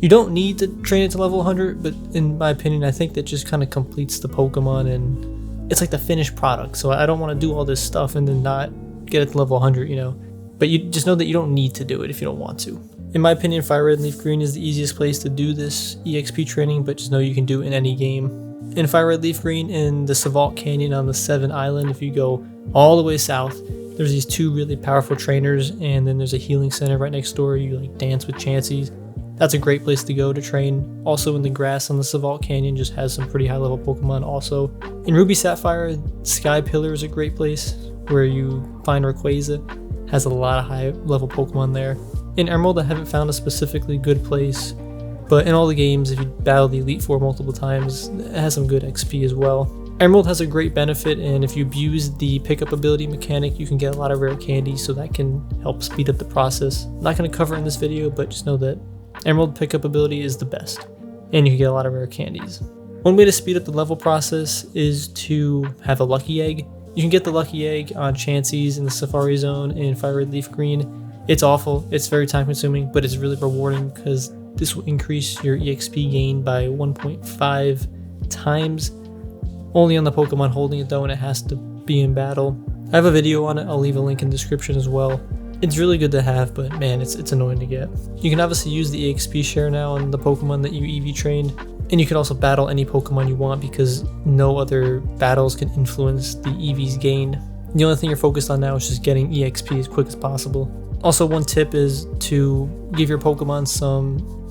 You don't need to train it to level 100, but in my opinion, I think that just kind of completes the Pokemon, and it's like the finished product. So I don't want to do all this stuff and then not get it to level 100, you know. But you just know that you don't need to do it if you don't want to. In my opinion, Fire Red Leaf Green is the easiest place to do this EXP training, but just know you can do it in any game. In Fire Red Leaf Green, in the Savalt Canyon on the 7 Island, if you go all the way south, there's these 2 really powerful trainers, and then there's a healing center right next door. You like dance with Chanseys. That's a great place to go to train. Also in the grass on the Savalt Canyon just has some pretty high level Pokemon also. In Ruby Sapphire, Sky Pillar is a great place where you find Rayquaza. Has a lot of high level Pokemon there. In Emerald, I haven't found a specifically good place, but in all the games, if you battle the Elite Four multiple times, it has some good XP as well. Emerald has a great benefit, and if you abuse the pickup ability mechanic, you can get a lot of rare candy, so that can help speed up the process. I'm not going to cover it in this video, but just know that Emerald pickup ability is the best, and you can get a lot of rare candies. One way to speed up the level process is to have a Lucky Egg. You can get the Lucky Egg on Chanseys in the Safari Zone in Fire Red Leaf Green. It's awful, it's very time consuming, but it's really rewarding because this will increase your EXP gain by 1.5 times. Only on the Pokemon holding it though, and it has to be in battle. I have a video on it, I'll leave a link in the description as well. It's really good to have, but man, it's annoying to get. You can obviously use the EXP share now on the Pokemon that you EV trained, and you can also battle any Pokemon you want because no other battles can influence the EV's gain. The only thing you're focused on now is just getting EXP as quick as possible. Also, one tip is to give your Pokemon some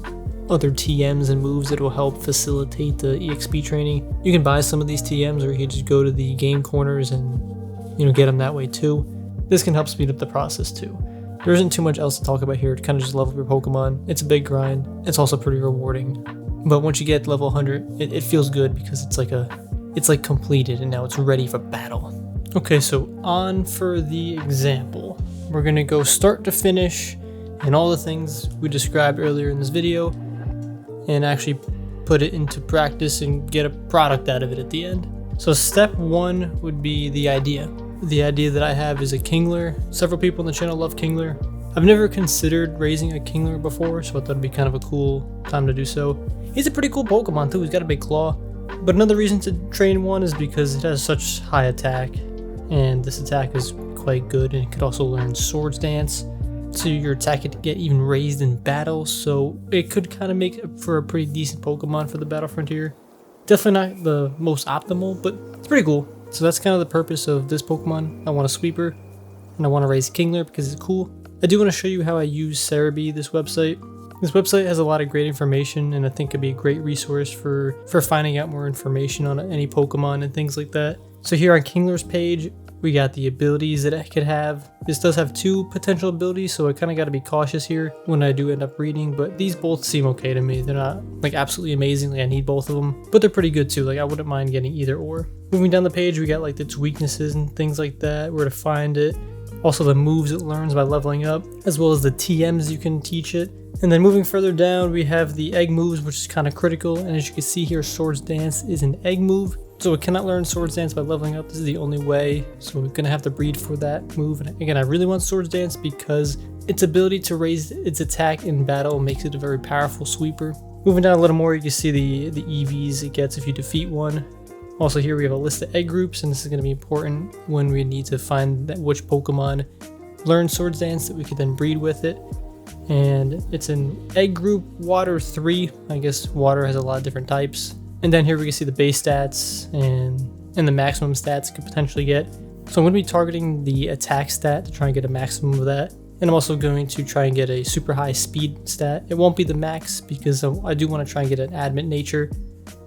other TMs and moves that will help facilitate the EXP training. You can buy some of these TMs, or you can just go to the game corners and get them that way too. This can help speed up the process too. There isn't too much else to talk about here. To kind of just level up your Pokemon. It's a big grind. It's also pretty rewarding. But once you get level 100, it feels good because it's like completed and now it's ready for battle. Okay, so on for the example. We're gonna go start to finish and all the things we described earlier in this video and actually put it into practice and get a product out of it at the end. So step 1 would be the idea. The idea that I have is a Kingler. Several people on the channel love Kingler. I've never considered raising a Kingler before, so I thought it'd be kind of a cool time to do so. He's a pretty cool Pokemon too, he's got a big claw. But another reason to train one is because it has such high attack, and this attack is quite good, and it could also learn Swords Dance, so your attack could get even raised in battle, so it could kind of make it for a pretty decent Pokemon for the Battle Frontier. Definitely not the most optimal, but it's pretty cool. So that's kind of the purpose of this Pokemon. I want a Sweeper, and I want to raise Kingler because it's cool. I do want to show you how I use Cerebi, this website. This website has a lot of great information, and I think it'd be a great resource for finding out more information on any Pokemon and things like that. So here on Kingler's page, we got the abilities that I could have. This does have 2 potential abilities, so I kind of got to be cautious here when I do end up reading, but these both seem okay to me. They're not like absolutely amazing, like I need both of them, but they're pretty good too. Like I wouldn't mind getting either or. Moving down the page, we got like its weaknesses and things like that, where to find it. Also the moves it learns by leveling up, as well as the TMs you can teach it. And then moving further down, we have the egg moves, which is kind of critical. And as you can see here, Swords Dance is an egg move. So it cannot learn Swords Dance by leveling up. This is the only way. So we're going to have to breed for that move. And again, I really want Swords Dance because its ability to raise its attack in battle makes it a very powerful sweeper. Moving down a little more, you can see the EVs it gets if you defeat one. Also here we have a list of egg groups, and this is going to be important when we need to find which Pokemon learn Swords Dance that we could then breed with it. And it's an egg group water 3. I guess water has a lot of different types. And then here we can see the base stats and the maximum stats it could potentially get. So I'm going to be targeting the attack stat to try and get a maximum of that. And I'm also going to try and get a super high speed stat. It won't be the max because I do want to try and get an adamant nature.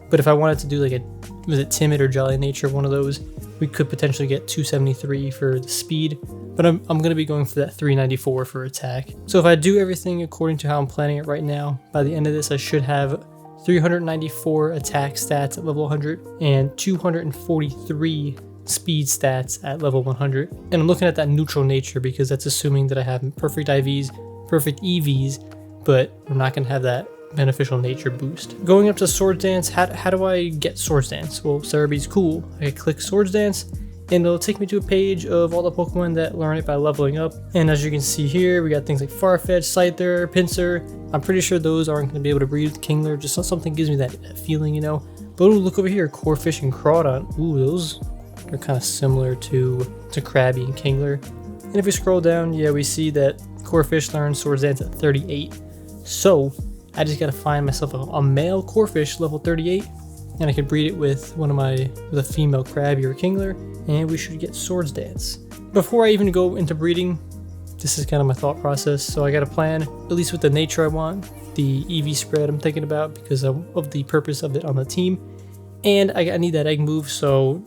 But if I wanted to do like was it timid or jolly nature, one of those, we could potentially get 273 for the speed. But I'm going to be going for that 394 for attack. So if I do everything according to how I'm planning it right now, by the end of this I should have 394 attack stats at level 100 and 243 speed stats at level 100. And I'm looking at that neutral nature because that's assuming that I have perfect IVs, perfect EVs, but I'm not going to have that beneficial nature boost. Going up to Swords Dance, how do I get Swords Dance? Well, Cerebi's cool. I can click Swords Dance, and it'll take me to a page of all the Pokemon that learn it by leveling up. And as you can see here, we got things like Farfetch, Scyther, Pinsir. I'm pretty sure those aren't going to be able to breed with Kingler, just something gives me that feeling, you know. But ooh, look over here, Corphish and Crawdon. Ooh, those are kind of similar to Krabby and Kingler. And if we scroll down, yeah, we see that Corphish learns Swords Dance at 38. So I just got to find myself a male Corphish level 38, and I could breed it with with a female Krabby or Kingler, and we should get Swords Dance. Before I even go into breeding, this is kind of my thought process. So I got a plan, at least with the nature I want, the EV spread I'm thinking about because of the purpose of it on the team, and I need that egg move, so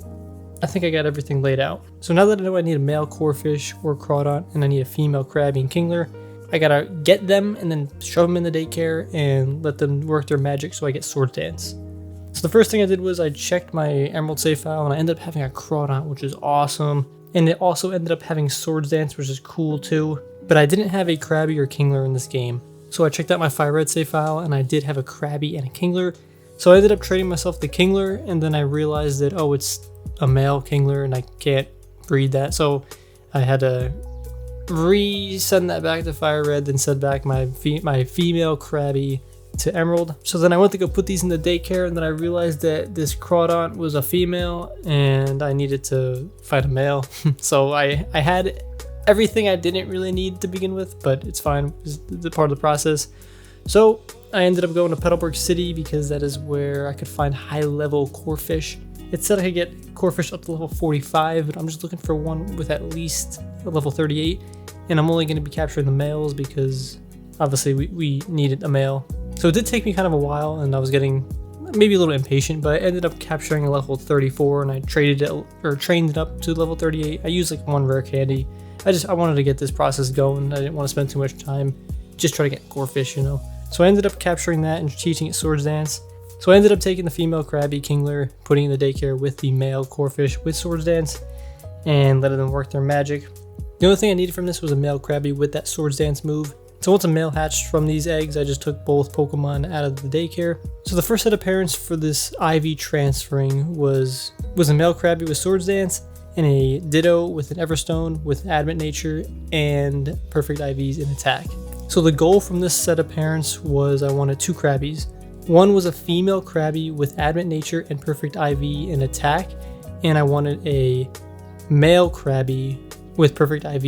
I think I got everything laid out. So now that I know I need a male Corphish or Crawdon, and I need a female Krabby and Kingler, I gotta get them and then shove them in the daycare and let them work their magic so I get Swords Dance. So the first thing I did was I checked my Emerald save file, and I ended up having a Crawdon, which is awesome. And it also ended up having Swords Dance, which is cool too. But I didn't have a Krabby or Kingler in this game. So I checked out my Fire Red save file, and I did have a Krabby and a Kingler. So I ended up trading myself the Kingler, and then I realized that, oh, it's a male Kingler and I can't breed that. So I had to send that back to Fire Red, then send back my female Krabby to Emerald. So then I went to go put these in the daycare, and then I realized that this Crawdon was a female and I needed to find a male. So I had everything I didn't really need to begin with, but it's fine, it's part of the process. So I ended up going to Petalburg City because that is where I could find high level Corphish. It said I could get Corphish up to level 45, but I'm just looking for one with at least a level 38. And I'm only going to be capturing the males because obviously we needed a male. So it did take me kind of a while, and I was getting maybe a little impatient, but I ended up capturing a level 34, and I trained it up to level 38. I used like one rare candy. I wanted to get this process going. I didn't want to spend too much time just trying to get Corphish, you know. So I ended up capturing that and teaching it Swords Dance. So I ended up taking the female Krabby Kingler, putting it in the daycare with the male Corphish with Swords Dance, and letting them work their magic. The only thing I needed from this was a male Krabby with that Swords Dance move, So once a male hatched from these eggs, I just took both Pokemon out of the daycare. So the first set of parents for this IV transferring was a male Krabby with Swords Dance and a Ditto with an Everstone with Adamant Nature and perfect IVs in attack. So the goal from this set of parents was I wanted 2 Krabbies. One was a female Krabby with Adamant Nature and perfect IV in attack, and I wanted a male Krabby with perfect IV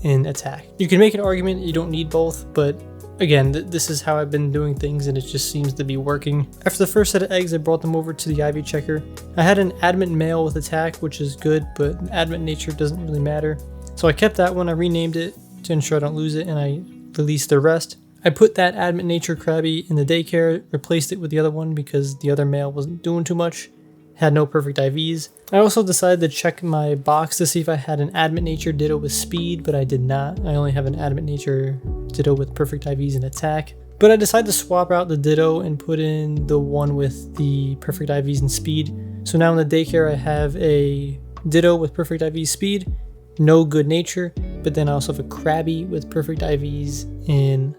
in attack. You can make an argument you don't need both, but again, this is how I've been doing things and it just seems to be working. After the first set of eggs, I brought them over to the IV checker. I had an Adamant male with attack, which is good, but Adamant Nature doesn't really matter. So I kept that one, I renamed it to ensure I don't lose it, and I released the rest. I put that Adamant Nature Krabby in the daycare, replaced it with the other one because the other male wasn't doing too much. Had no perfect IVs. I also decided to check my box to see if I had an Adamant Nature Ditto with speed, but I did not. I only have an Adamant Nature Ditto with perfect IVs in attack. But I decided to swap out the Ditto and put in the one with the perfect IVs in speed. So now in the daycare I have a Ditto with perfect IV speed, no good nature, but then I also have a Krabby with perfect IVs in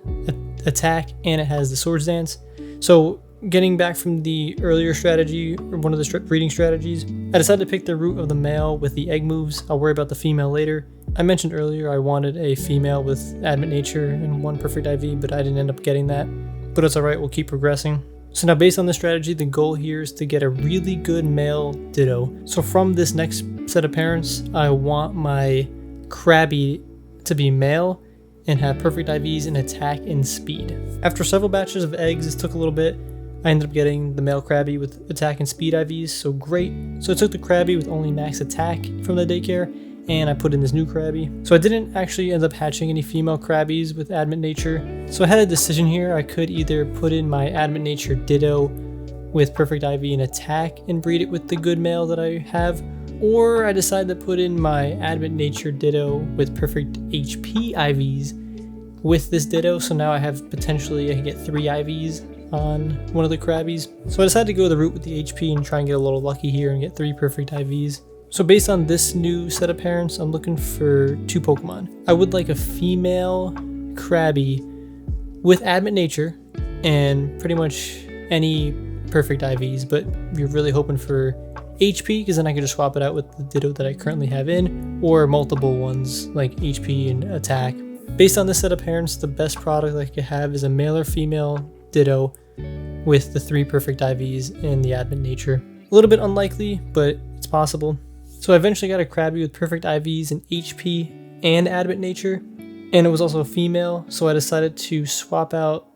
attack, and it has the Swords Dance. So getting back from the earlier strategy, or one of the breeding strategies, I decided to pick the root of the male with the egg moves. I'll worry about the female later. I mentioned earlier I wanted a female with Adamant Nature and 1 perfect IV, but I didn't end up getting that. But it's alright, we'll keep progressing. So now based on this strategy, the goal here is to get a really good male Ditto. So from this next set of parents, I want my Krabby to be male and have perfect IVs in attack and speed. After several batches of eggs, this took a little bit. I ended up getting the male Krabby with attack and speed IVs, so great. So I took the Krabby with only max attack from the daycare, and I put in this new Krabby. So I didn't actually end up hatching any female Krabbies with Adamant Nature. So I had a decision here. I could either put in my Adamant Nature Ditto with perfect IV in attack and breed it with the good male that I have, or I decided to put in my Adamant Nature Ditto with perfect HP IVs with this Ditto. So now I have potentially, I can get 3 IVs on one of the Krabbies. So I decided to go the route with the HP and try and get a little lucky here and get 3 perfect IVs. So based on this new set of parents, I'm looking for 2 Pokemon. I would like a female Krabby with Adamant Nature and pretty much any perfect IVs, but you're really hoping for HP because then I could just swap it out with the Ditto that I currently have in, or multiple ones like HP and attack. Based on this set of parents, the best product I could have is a male or female Ditto with the 3 perfect IVs and the Adamant Nature. A little bit unlikely, but it's possible. So I eventually got a Krabby with perfect IVs and HP and Adamant Nature, and it was also a female, so I decided to swap out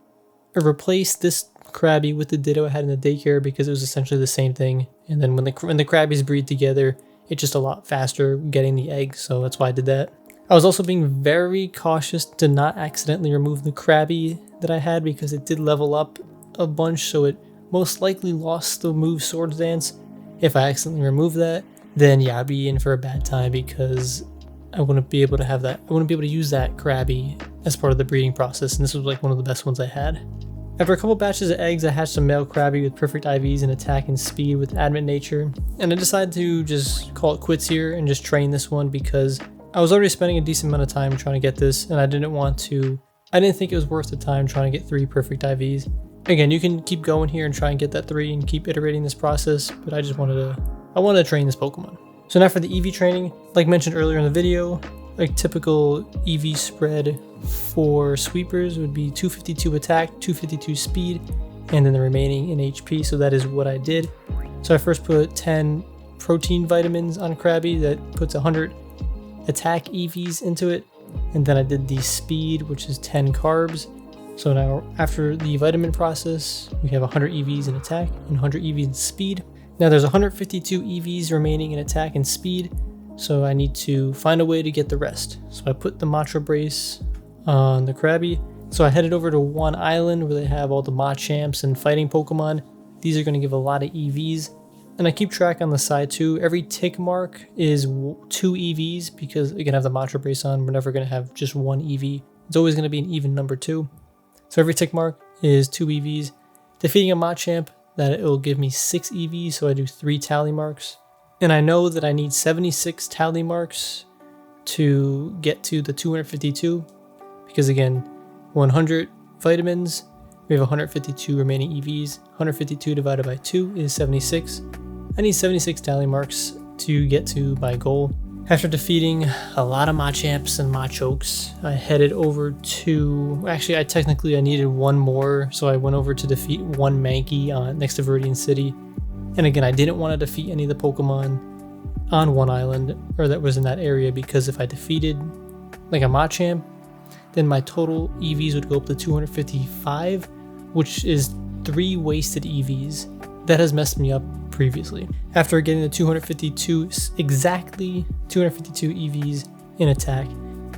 or replace this Krabby with the Ditto I had in the daycare because it was essentially the same thing. And then when the Krabbies breed together, it's just a lot faster getting the eggs, so that's why I did that. I was also being very cautious to not accidentally remove the Krabby that I had because it did level up a bunch, so it most likely lost the move Swords Dance. If I accidentally remove that, then yeah, I'd be in for a bad time because I wouldn't be able to have that. I wouldn't be able to use that Krabby as part of the breeding process, and this was like one of the best ones I had. After a couple batches of eggs, I hatched a male Krabby with perfect IVs and attack and speed with Adamant Nature, and I decided to just call it quits here and just train this one because I was already spending a decent amount of time trying to get this, and I didn't think it was worth the time trying to get 3 perfect IVs. Again, you can keep going here and try and get that 3 and keep iterating this process, but I wanted to train this Pokemon. So now for the EV training, like mentioned earlier in the video, a typical EV spread for sweepers would be 252 attack, 252 speed, and then the remaining in HP, so that is what I did. So I first put 10 protein vitamins on Krabby, that puts 100 attack EVs into it, and then I did the speed, which is 10 carbs. So now after the vitamin process, we have 100 EVs in attack and 100 EVs in speed. Now there's 152 EVs remaining in attack and speed, so I need to find a way to get the rest. So I put the Matcha Brace on the Krabby. So I headed over to one island where they have all the Machamps and fighting Pokemon. These are going to give a lot of EVs. And I keep track on the side too. Every tick mark is 2 EVs because you can have the Matcha Brace on. We're never going to have just 1 EV. It's always going to be an even number 2. So every tick mark is 2 EVs. Defeating a Machamp, that it will give me 6 EVs, so I do 3 tally marks. And I know that I need 76 tally marks to get to the 252, because again, 100 vitamins. We have 152 remaining EVs. 152 divided by 2 is 76. I need 76 tally marks to get to my goal. After defeating a lot of Machamps and Machokes, I headed over to... Actually, I needed one more, so I went over to defeat one Mankey next to Viridian City. And again, I didn't want to defeat any of the Pokemon on one island, or that was in that area, because if I defeated like a Machamp, then my total EVs would go up to 255, which is 3 wasted EVs. That has messed me up previously. After getting the 252, exactly 252 EVs in attack,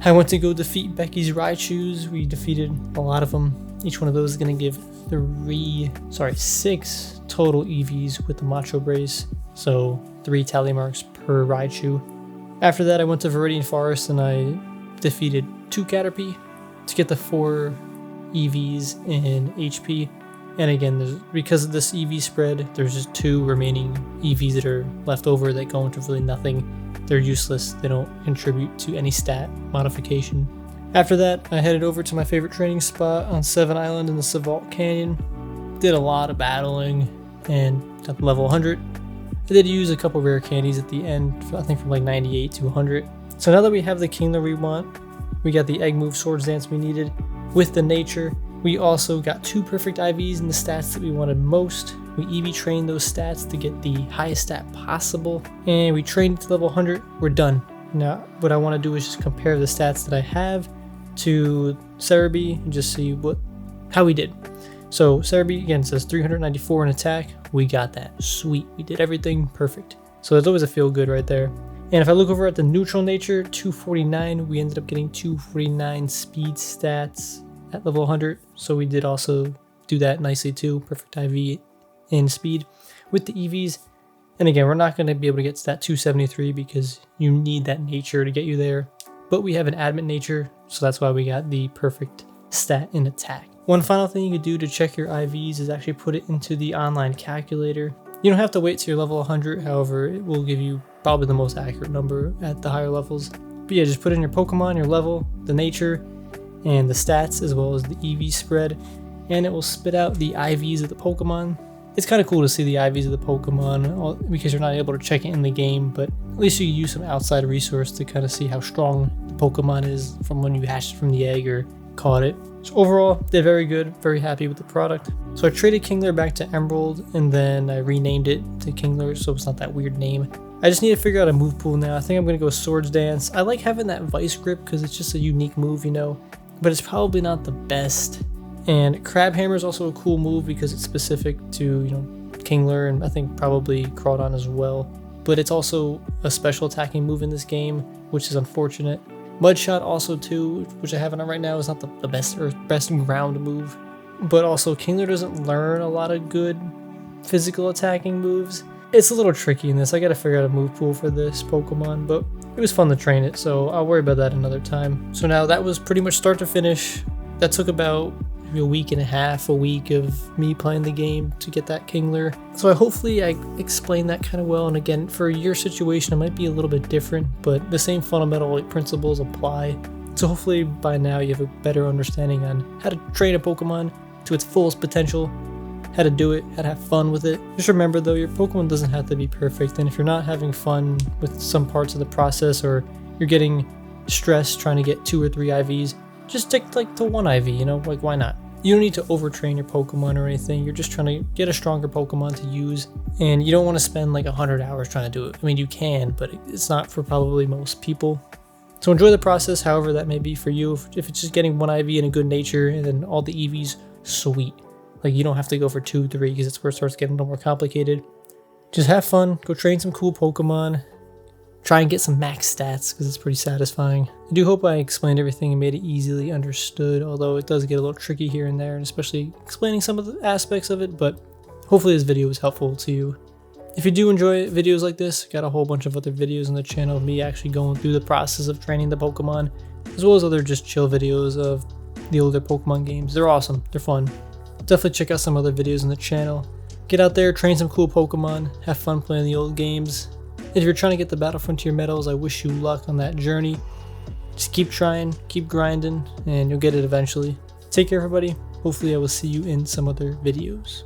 I went to go defeat Becky's Raichus. We defeated a lot of them. Each one of those is going to give 6 total EVs with the Macho Brace. So 3 tally marks per Raichu. After that, I went to Viridian Forest and I defeated 2 Caterpie to get the 4 EVs in HP. And again, because of this EV spread, there's just 2 remaining EVs that are left over that go into really nothing. They're useless. They don't contribute to any stat modification. After that, I headed over to my favorite training spot on 7 Island in the Savalt Canyon. Did a lot of battling and got to level 100. I did use a couple rare candies at the end, I think from like 98 to 100. So now that we have the Kingler we want, we got the Egg Move Swords Dance we needed with the Nature. We also got 2 perfect IVs in the stats that we wanted most. We EV trained those stats to get the highest stat possible, and we trained to level 100. We're done. Now, what I want to do is just compare the stats that I have to Cerebi and just see how we did. So Cerebi again says 394 in attack. We got that. Sweet. We did everything perfect. So there's always a feel good right there. And if I look over at the neutral nature, 249, we ended up getting 249 speed stats at level 100. So we did also do that nicely too. Perfect IV in speed with the EVs. And again, we're not going to be able to get to that 273 because you need that nature to get you there. But we have an adamant nature, so that's why we got the perfect stat in attack. One final thing you could do to check your IVs is actually put it into the online calculator. You don't have to wait till you're level 100, however, it will give you probably the most accurate number at the higher levels. But yeah, just put in your Pokemon, your level, the nature, and the stats, as well as the EV spread, and it will spit out the IVs of the Pokemon. It's kind of cool to see the IVs of the Pokemon because you're not able to check it in the game, but at least you can use some outside resource to kind of see how strong the Pokemon is from when you hatched from the egg or caught it. So overall, they're very good, very happy with the product. So I traded Kingler back to Emerald, and then I renamed it to Kingler so it's not that weird name. I just need to figure out a move pool now. I think I'm going to go Swords Dance. I like having that Vice Grip because it's just a unique move, you know, but it's probably not the best. And Crab Hammer is also a cool move because it's specific to, you know, Kingler and I think probably Crawdon as well. But it's also a special attacking move in this game, which is unfortunate. Mudshot also too, which I have on right now, is not the best ground move. But also Kingler doesn't learn a lot of good physical attacking moves. It's a little tricky in this. I gotta figure out a move pool for this Pokemon, but it was fun to train it, so I'll worry about that another time. So now that was pretty much start to finish. That took about a week and a half, a week of me playing the game to get that Kingler. So hopefully I explained that kind of well, and again, for your situation it might be a little bit different, but the same fundamental principles apply. So hopefully by now you have a better understanding on how to train a Pokemon to its fullest potential, how to do it, how to have fun with it. Just remember though, your Pokemon doesn't have to be perfect, and if you're not having fun with some parts of the process, or you're getting stressed trying to get 2 or 3 IVs, just stick like to 1 IV, you know, like why not? You don't need to overtrain your Pokemon or anything. You're just trying to get a stronger Pokemon to use, and you don't want to spend like 100 hours trying to do it. I mean, you can, but it's not for probably most people. So enjoy the process, however that may be for you. If it's just getting 1 IV in a good nature and then all the EVs, sweet. Like you don't have to go for 2, 3 because it's where it starts getting a little more complicated. Just have fun, go train some cool Pokemon. Try and get some max stats because it's pretty satisfying. I do hope I explained everything and made it easily understood, although it does get a little tricky here and there, and especially explaining some of the aspects of it, but hopefully this video was helpful to you. If you do enjoy videos like this, got a whole bunch of other videos on the channel of me actually going through the process of training the Pokemon, as well as other just chill videos of the older Pokemon games. They're awesome, they're fun. Definitely check out some other videos on the channel. Get out there, train some cool Pokemon, have fun playing the old games. If you're trying to get the Battle Frontier medals, I wish you luck on that journey. Just keep trying, keep grinding, and you'll get it eventually. Take care, everybody. Hopefully I will see you in some other videos.